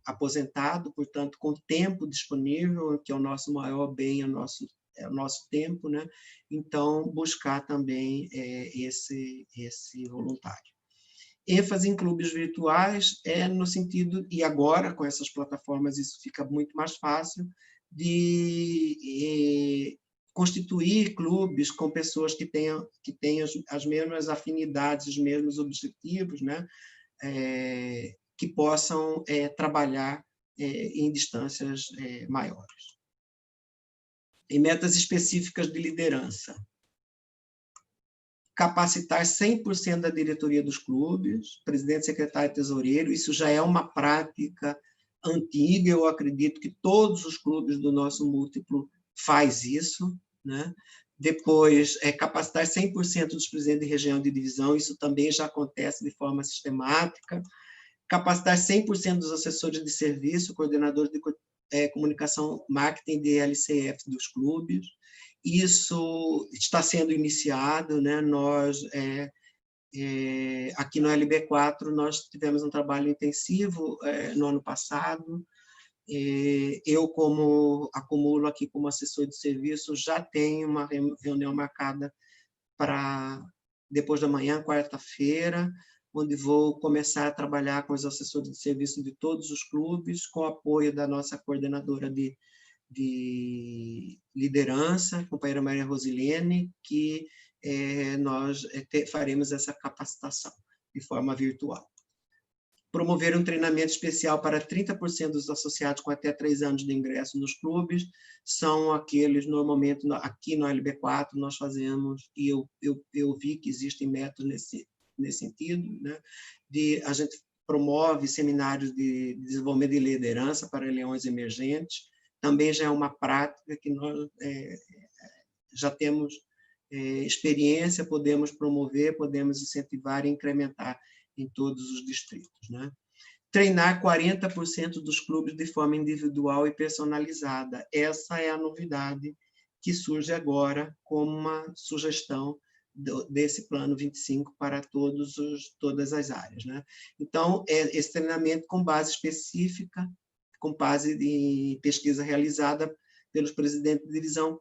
aposentado, portanto, com tempo disponível, que é o nosso maior bem, é o nosso tempo, né? Então, buscar também esse voluntário. ênfase em clubes virtuais no sentido, e agora, com essas plataformas, isso fica muito mais fácil, de constituir clubes com pessoas que tenham as mesmas afinidades, os mesmos objetivos, né? que possam trabalhar em distâncias maiores. Em metas específicas de liderança. Capacitar 100% da diretoria dos clubes, presidente, secretário e tesoureiro, isso já é uma prática antiga, eu acredito que todos os clubes do nosso múltiplo faz isso, né? Depois, capacitar 100% dos presidentes de região e de divisão, isso também já acontece de forma sistemática. Capacitar 100% dos assessores de serviço, coordenadores de comunicação, marketing de LCF dos clubes. Isso está sendo iniciado, né? Nós, aqui no LB4, nós tivemos um trabalho intensivo no ano passado. Eu, como acumulo aqui como assessor de serviço, já tenho uma reunião marcada para depois da manhã, quarta-feira, onde vou começar a trabalhar com os assessores de serviço de todos os clubes, com o apoio da nossa coordenadora de liderança, a companheira Maria Rosilene, que nós faremos essa capacitação de forma virtual. Promover um treinamento especial para 30% dos associados com até 3 anos de ingresso nos clubes, são aqueles, normalmente, aqui no LB4, nós fazemos, e eu vi que existem métodos nesse sentido, né? A gente promove seminários de desenvolvimento de liderança para leões emergentes, também já é uma prática que nós já temos experiência, podemos promover, podemos incentivar e incrementar em todos os distritos, né? Treinar 40% dos clubes de forma individual e personalizada. Essa é a novidade que surge agora como uma sugestão desse plano 25 para todas as áreas, né? Então, esse treinamento com base específica, com base de pesquisa realizada pelos presidentes de divisão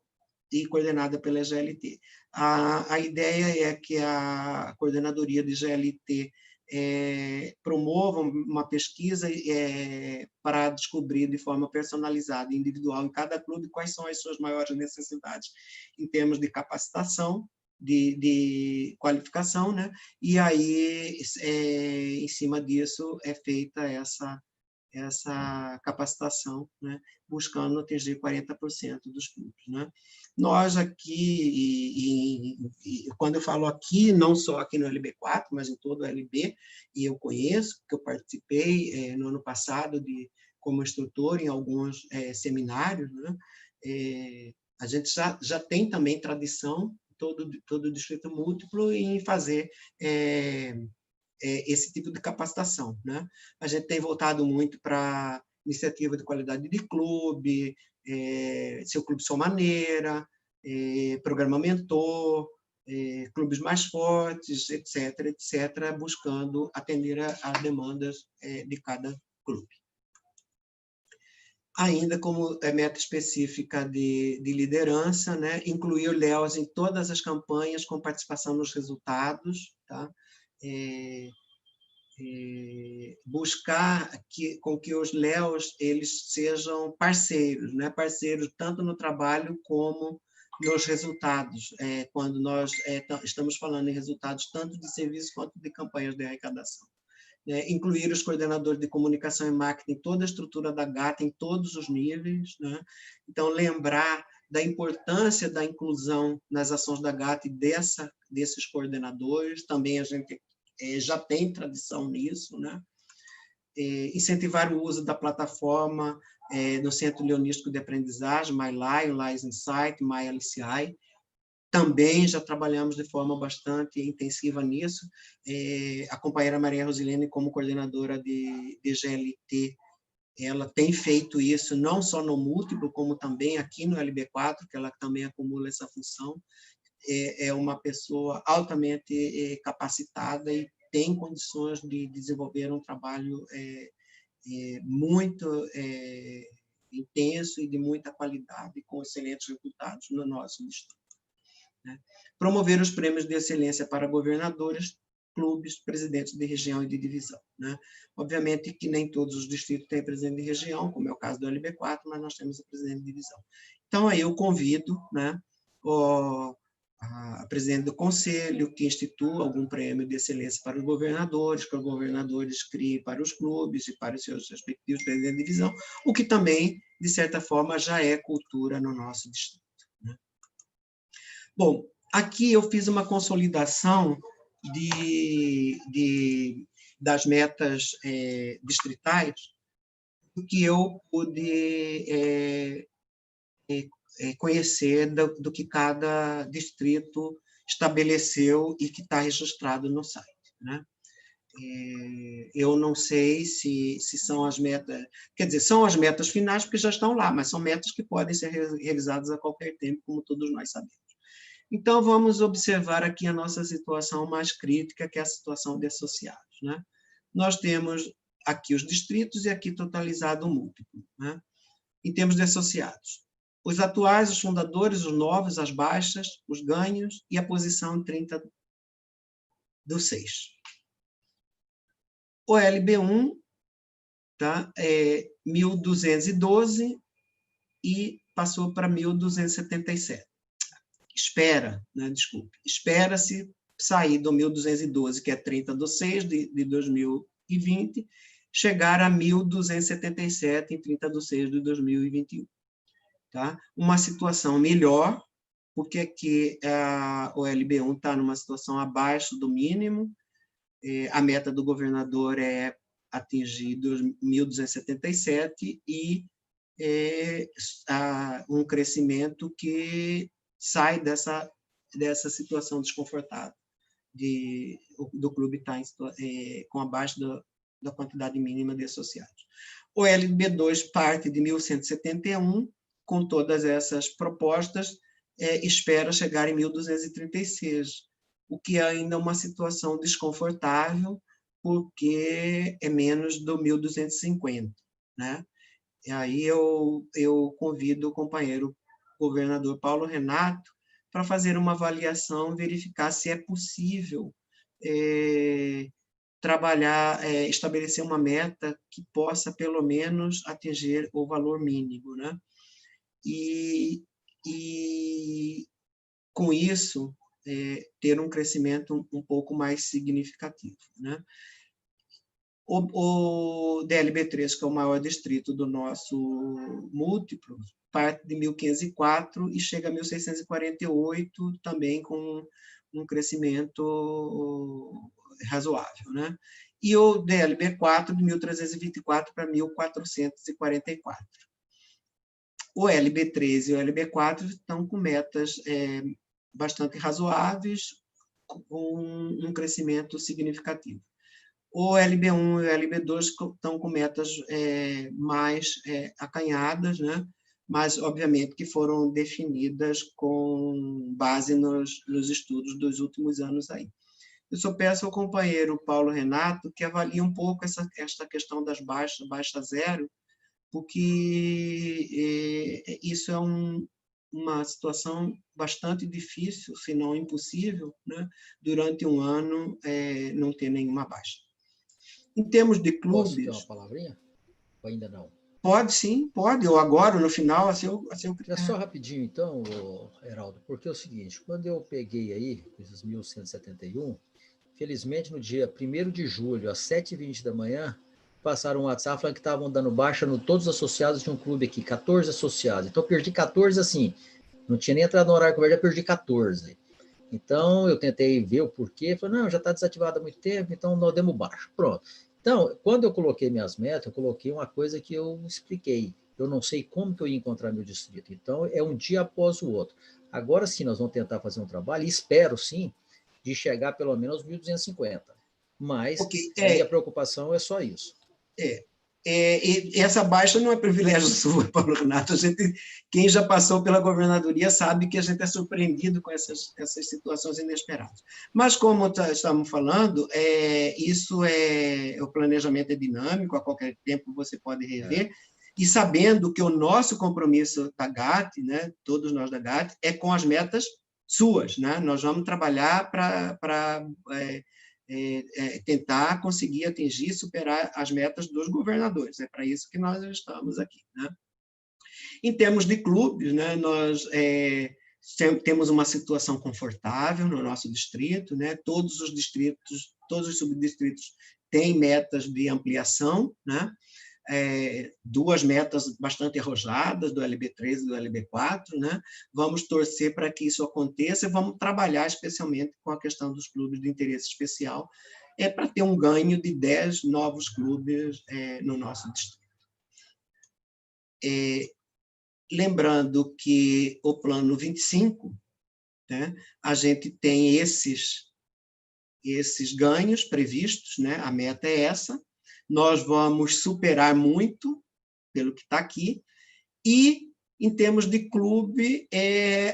e coordenada pela GLT. A ideia é que a coordenadoria de GLT promova uma pesquisa para descobrir de forma personalizada e individual em cada clube quais são as suas maiores necessidades em termos de capacitação, de qualificação, né? E aí, em cima disso, é feita essa capacitação, né? Buscando atingir 40% dos clubes, né? Nós aqui, quando eu falo aqui, não só aqui no LB4, mas em todo o LB, e eu conheço, porque eu participei no ano passado como instrutor em alguns seminários, né? A gente já tem também tradição, todo o Distrito Múltiplo, em fazer esse tipo de capacitação, né? A gente tem voltado muito para iniciativa de qualidade de clube, Seu Clube Sua Maneira, Programa Mentor, clubes mais fortes, etc., buscando atender às demandas de cada clube. Ainda como meta específica de liderança, né? Incluir o LEOS em todas as campanhas com participação nos resultados, tá? Buscar com que os LEOs eles sejam parceiros, né? Parceiros tanto no trabalho como nos resultados, quando nós estamos falando em resultados tanto de serviço quanto de campanhas de arrecadação. Incluir os coordenadores de comunicação e marketing em toda a estrutura da GAT, em todos os níveis, né? Então, lembrar da importância da inclusão nas ações da GAT desses coordenadores, também a gente já tem tradição nisso, né? Incentivar o uso da plataforma no Centro Leonístico de Aprendizagem, MyLion, Lies Insight, MyLCI. Também já trabalhamos de forma bastante intensiva nisso. A companheira Maria Rosilene, como coordenadora de GLT, ela tem feito isso não só no múltiplo, como também aqui no LB4, que ela também acumula essa função. É uma pessoa altamente capacitada e tem condições de desenvolver um trabalho muito intenso e de muita qualidade, com excelentes resultados no nosso distrito. Né? Promover os prêmios de excelência para governadores, clubes, presidentes de região e de divisão. Né? Obviamente que nem todos os distritos têm presidente de região, como é o caso do LB4, mas nós temos o presidente de divisão. Então, aí eu convido, né, a presidente do conselho, que institua algum prêmio de excelência para os governadores, que os governadores criem para os clubes e para os seus respectivos presidentes de divisão, o que também, de certa forma, já é cultura no nosso distrito, né? Bom, aqui eu fiz uma consolidação das metas distritais, do que eu pude conhecer do que cada distrito estabeleceu e que está registrado no site, né? Eu não sei se são as metas, quer dizer, são as metas finais porque já estão lá, mas são metas que podem ser revisadas a qualquer tempo, como todos nós sabemos. Então, vamos observar aqui a nossa situação mais crítica, que é a situação de associados, né? Nós temos aqui os distritos e aqui totalizado o múltiplo, né? Em termos de associados, os atuais, os fundadores, os novos, as baixas, os ganhos e a posição 30/6. O LB1, tá, é 1.212 e passou para 1.277. Espera-se sair do 1.212, que é 30/6 de 2020, chegar a 1.277 em 30/6 de 2021. Tá? Uma situação melhor, porque aqui o LB1 está numa situação abaixo do mínimo, a meta do governador é atingir 1.277 e um crescimento que sai dessa situação desconfortável do clube estar com abaixo da quantidade mínima de associados. O LB2 parte de 1.171, com todas essas propostas, espera chegar em 1.236, o que é ainda uma situação desconfortável, porque é menos do 1.250, né? E aí eu convido o companheiro governador Paulo Renato para fazer uma avaliação, verificar se é possível trabalhar, estabelecer uma meta que possa, pelo menos, atingir o valor mínimo, né? E com isso, ter um crescimento um pouco mais significativo, né? O DLB3, que é o maior distrito do nosso múltiplo, parte de 1.504 e chega a 1.648, também com um crescimento razoável, né? E o DLB4, de 1.324 para 1.444. O LB3 e o LB4 estão com metas bastante razoáveis, com um crescimento significativo. O LB1 e o LB2 estão com metas mais acanhadas, né? Mas, obviamente, que foram definidas com base nos estudos dos últimos anos aí. Eu só peço ao companheiro Paulo Renato que avalie um pouco esta questão das baixas, baixa zero, porque isso é uma situação bastante difícil, se não impossível, né? Durante um ano não ter nenhuma baixa. Em termos de clubes... Posso ter uma palavrinha? Ou ainda não? Pode, sim, pode. Ou agora, no final, a seu critério. É só rapidinho, então, Heraldo, porque é o seguinte, quando eu peguei aí, esses 1.171, felizmente no dia 1º de julho, às 7h20 da manhã, passaram um WhatsApp falando que estavam dando baixa no todos os associados de um clube aqui, 14 associados. Então, eu perdi 14 assim, não tinha nem entrado no horário que eu já perdi 14. Então, eu tentei ver o porquê, falei, não, já está desativado há muito tempo, então nós demos baixo. Pronto. Então, quando eu coloquei minhas metas, eu coloquei uma coisa que eu expliquei. Eu não sei como que eu ia encontrar meu distrito. Então, é um dia após o outro. Agora sim, nós vamos tentar fazer um trabalho, e espero sim, de chegar pelo menos aos 1.250. Mas a minha preocupação é só isso. E essa baixa não é privilégio sua, Paulo Renato. Quem já passou pela governadoria sabe que a gente é surpreendido com essas situações inesperadas. Mas, como estamos falando, o planejamento é dinâmico, a qualquer tempo você pode rever, e sabendo que o nosso compromisso da GAT, né, todos nós da GAT, é com as metas suas, né? Nós vamos trabalhar para tentar conseguir atingir, superar as metas dos governadores. É para isso que nós estamos aqui, né? Em termos de clubes, né, nós temos uma situação confortável no nosso distrito, né? Todos os distritos, todos os subdistritos têm metas de ampliação, né? Duas metas bastante arrojadas, do LB3 e do LB4, né? Vamos torcer para que isso aconteça e vamos trabalhar especialmente com a questão dos clubes de interesse especial, para ter um ganho de 10 novos clubes no nosso distrito. Lembrando que o plano 25, né, a gente tem esses ganhos previstos, né? A meta é essa. Nós vamos superar muito pelo que está aqui, e, em termos de clube,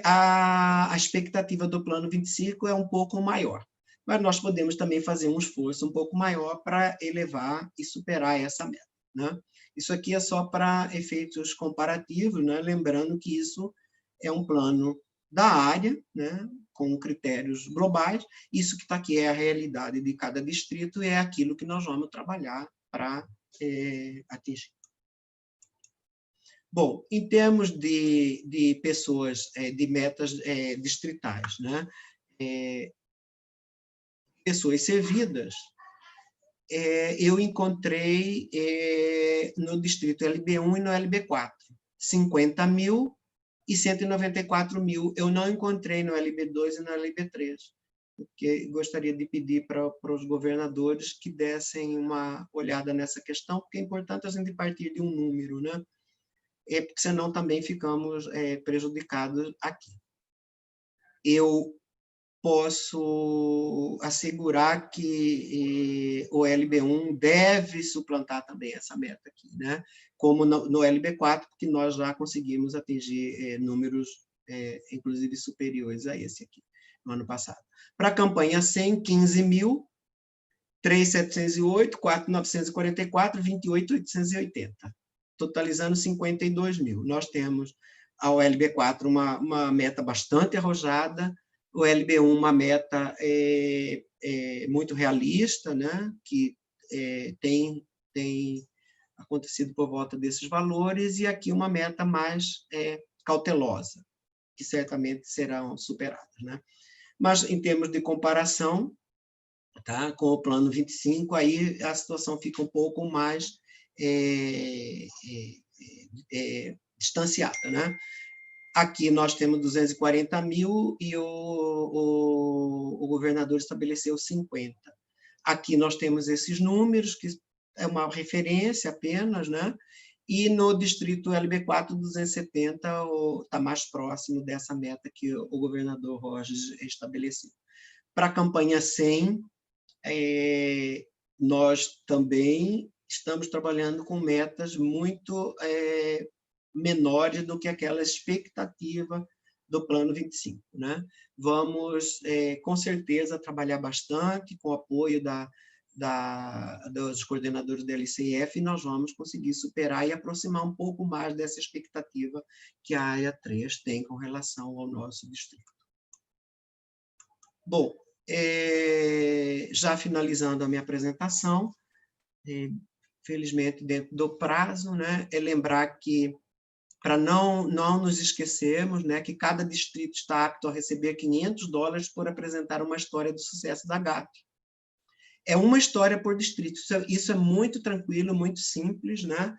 a expectativa do plano 25 é um pouco maior, mas nós podemos também fazer um esforço um pouco maior para elevar e superar essa meta, né? Isso aqui é só para efeitos comparativos, né? Lembrando que isso é um plano da área, né? Com critérios globais. Isso que está aqui é a realidade de cada distrito e é aquilo que nós vamos trabalhar para atingir. Bom, em termos de pessoas, de metas distritais, né? Pessoas servidas, eu encontrei no distrito LB1 e no LB4, 50 mil e 194 mil. Eu não encontrei no LB2 e no LB3, porque gostaria de pedir para os governadores que dessem uma olhada nessa questão, porque é importante a gente partir de um número, né? Porque senão também ficamos prejudicados aqui. Eu posso assegurar que o LB1 deve suplantar também essa meta aqui, né? Como no LB4, porque nós já conseguimos atingir números, inclusive, superiores a esse aqui, no ano passado. Para a campanha 100, 15 mil, 3.708, 4.944, 28.880, totalizando 52 mil. Nós temos ao LB4 uma meta bastante arrojada, o LB1 uma meta muito realista, né? Que tem acontecido por volta desses valores, e aqui uma meta mais cautelosa, que certamente serão superadas, né? Mas, em termos de comparação, tá, com o plano 25, aí a situação fica um pouco mais distanciada, né? Aqui nós temos 240 mil e o governador estabeleceu 50. Aqui nós temos esses números, que é uma referência apenas, né? E no distrito LB4, 270, está mais próximo dessa meta que o governador Rogers estabeleceu. Para a campanha 100, nós também estamos trabalhando com metas muito menores do que aquela expectativa do plano 25, né? Vamos, com certeza, trabalhar bastante com o apoio dos coordenadores da LCF, e nós vamos conseguir superar e aproximar um pouco mais dessa expectativa que a área 3 tem com relação ao nosso distrito. Bom, já finalizando a minha apresentação, felizmente dentro do prazo, né, lembrar que, para não nos esquecermos, né, que cada distrito está apto a receber $500 por apresentar uma história do sucesso da GAT. É uma história por distrito, isso é muito tranquilo, muito simples, né?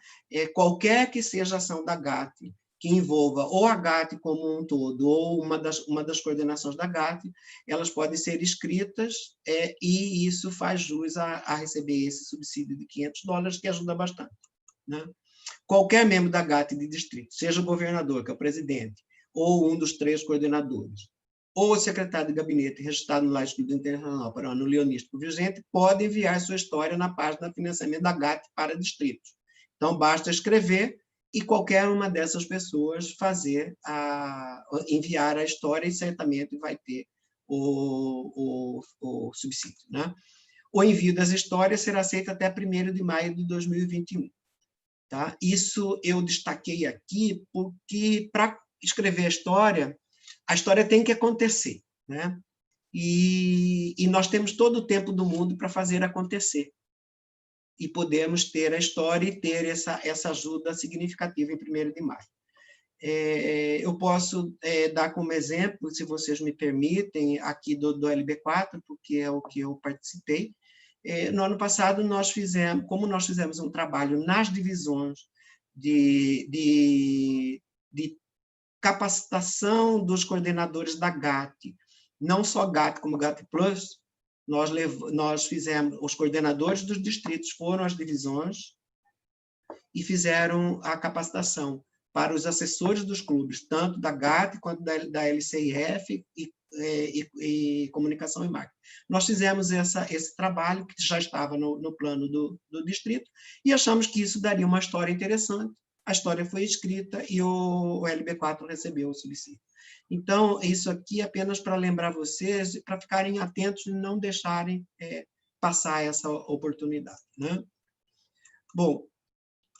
Qualquer que seja a ação da GAT, que envolva ou a GAT como um todo, ou uma das coordenações da GAT, elas podem ser escritas, e isso faz jus a receber esse subsídio de $500, que ajuda bastante, né? Qualquer membro da GAT de distrito, seja o governador, que é o presidente, ou um dos 3 coordenadores, ou o secretário de gabinete registrado no Laje Clube Internacional para o ano leonístico vigente, pode enviar sua história na página de financiamento da GAT para distritos. Então, basta escrever e qualquer uma dessas pessoas enviar a história, e certamente vai ter o subsídio, né? O envio das histórias será aceito até 1º de maio de 2021. Tá? Isso eu destaquei aqui porque, para escrever a história tem que acontecer, né? E nós temos todo o tempo do mundo para fazer acontecer. E podemos ter a história e ter essa ajuda significativa em 1º de maio. Eu posso dar como exemplo, se vocês me permitem, aqui do LB4, porque é o que eu participei. No ano passado, como nós fizemos um trabalho nas divisões de capacitação dos coordenadores da GAT, não só GAT, como GAT Plus, nós fizemos, os coordenadores dos distritos foram às divisões e fizeram a capacitação para os assessores dos clubes, tanto da GAT quanto da LCIF e comunicação e marketing. Nós fizemos esse trabalho, que já estava no plano do distrito, e achamos que isso daria uma história interessante. A história foi escrita e o LB4 recebeu o subsídio. Então, isso aqui é apenas para lembrar vocês, para ficarem atentos e não deixarem passar essa oportunidade, né? Bom,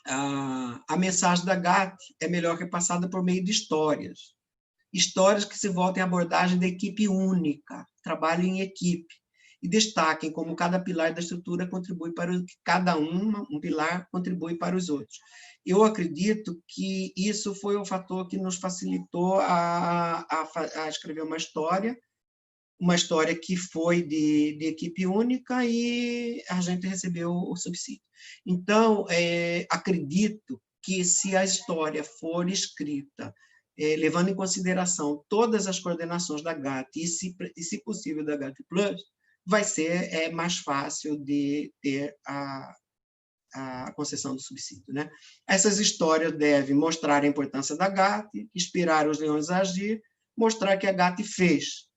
a mensagem da GAT é melhor repassada por meio de histórias. Histórias que se voltem à abordagem da equipe única, trabalho em equipe, e destaquem como cada pilar da estrutura contribui para um pilar contribui para os outros. Eu acredito que isso foi o fator que nos facilitou a escrever uma história que foi de equipe única e a gente recebeu o subsídio. Então, acredito que se a história for escrita levando em consideração todas as coordenações da GAT e, se possível, da GAT Plus, vai ser mais fácil de ter a concessão do subsídio, né? Essas histórias devem mostrar a importância da GAT, inspirar os leões a agir, mostrar que a GAT fez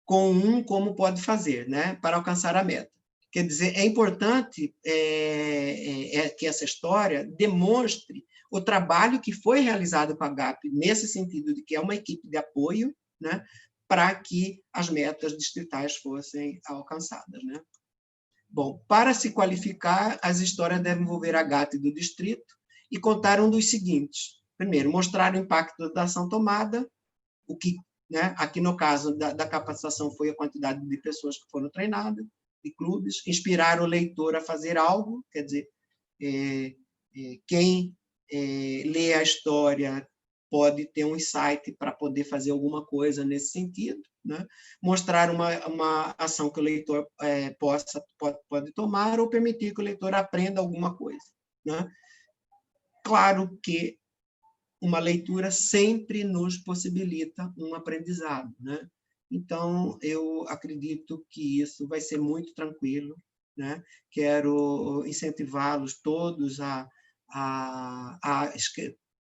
como pode fazer, né, para alcançar a meta. Quer dizer, é importante que essa história demonstre o trabalho que foi realizado com a GAT, nesse sentido de que é uma equipe de apoio, né, para que as metas distritais fossem alcançadas, né? Bom, para se qualificar, as histórias devem envolver a GAT do distrito e contar um dos seguintes. Primeiro, mostrar o impacto da ação tomada, o que, né, aqui no caso da capacitação foi a quantidade de pessoas que foram treinadas, de clubes, inspirar o leitor a fazer algo, quer dizer, quem lê a história pode ter um insight para poder fazer alguma coisa nesse sentido, né? Mostrar uma ação que o leitor pode tomar ou permitir que o leitor aprenda alguma coisa, né? Claro que uma leitura sempre nos possibilita um aprendizado, né? Então, eu acredito que isso vai ser muito tranquilo, né? Quero incentivá-los todos a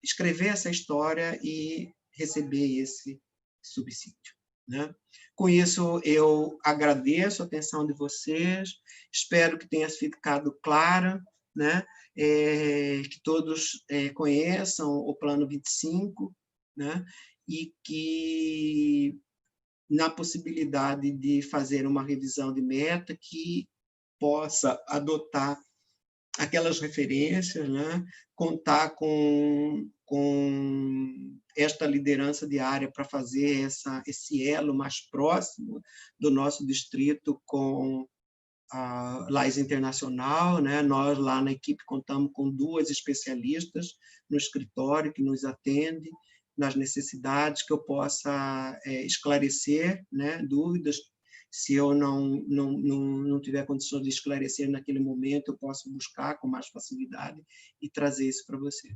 escrever essa história e receber esse subsídio, né? Com isso, eu agradeço a atenção de vocês, espero que tenha ficado clara, né? Que todos conheçam o Plano 25, né? E que, na possibilidade de fazer uma revisão de meta, que possa adotar aquelas referências, né? Contar com esta liderança diária para fazer esse elo mais próximo do nosso distrito com a LAIS Internacional, né? Nós, lá na equipe, contamos com 2 especialistas no escritório que nos atendem nas necessidades, que eu possa esclarecer, né, dúvidas. Se eu não tiver condições de esclarecer naquele momento, eu posso buscar com mais facilidade e trazer isso para vocês.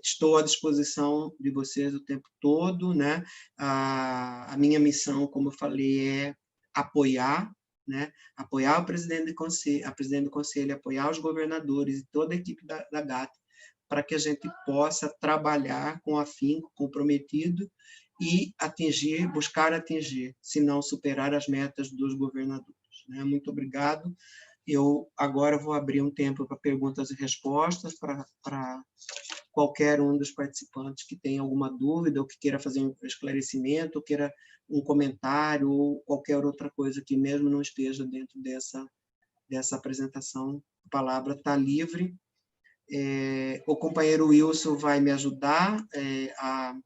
Estou à disposição de vocês o tempo todo, né? A minha missão, como eu falei, é apoiar, né? Apoiar o presidente do conselho, apoiar os governadores e toda a equipe da GAT, para que a gente possa trabalhar com afinco, comprometido, e buscar atingir, se não superar as metas dos governadores, né? Muito obrigado. Eu agora vou abrir um tempo para perguntas e respostas para qualquer um dos participantes que tenha alguma dúvida, ou que queira fazer um esclarecimento, ou queira um comentário, ou qualquer outra coisa que mesmo não esteja dentro dessa apresentação. A palavra está livre. O companheiro Wilson vai me ajudar a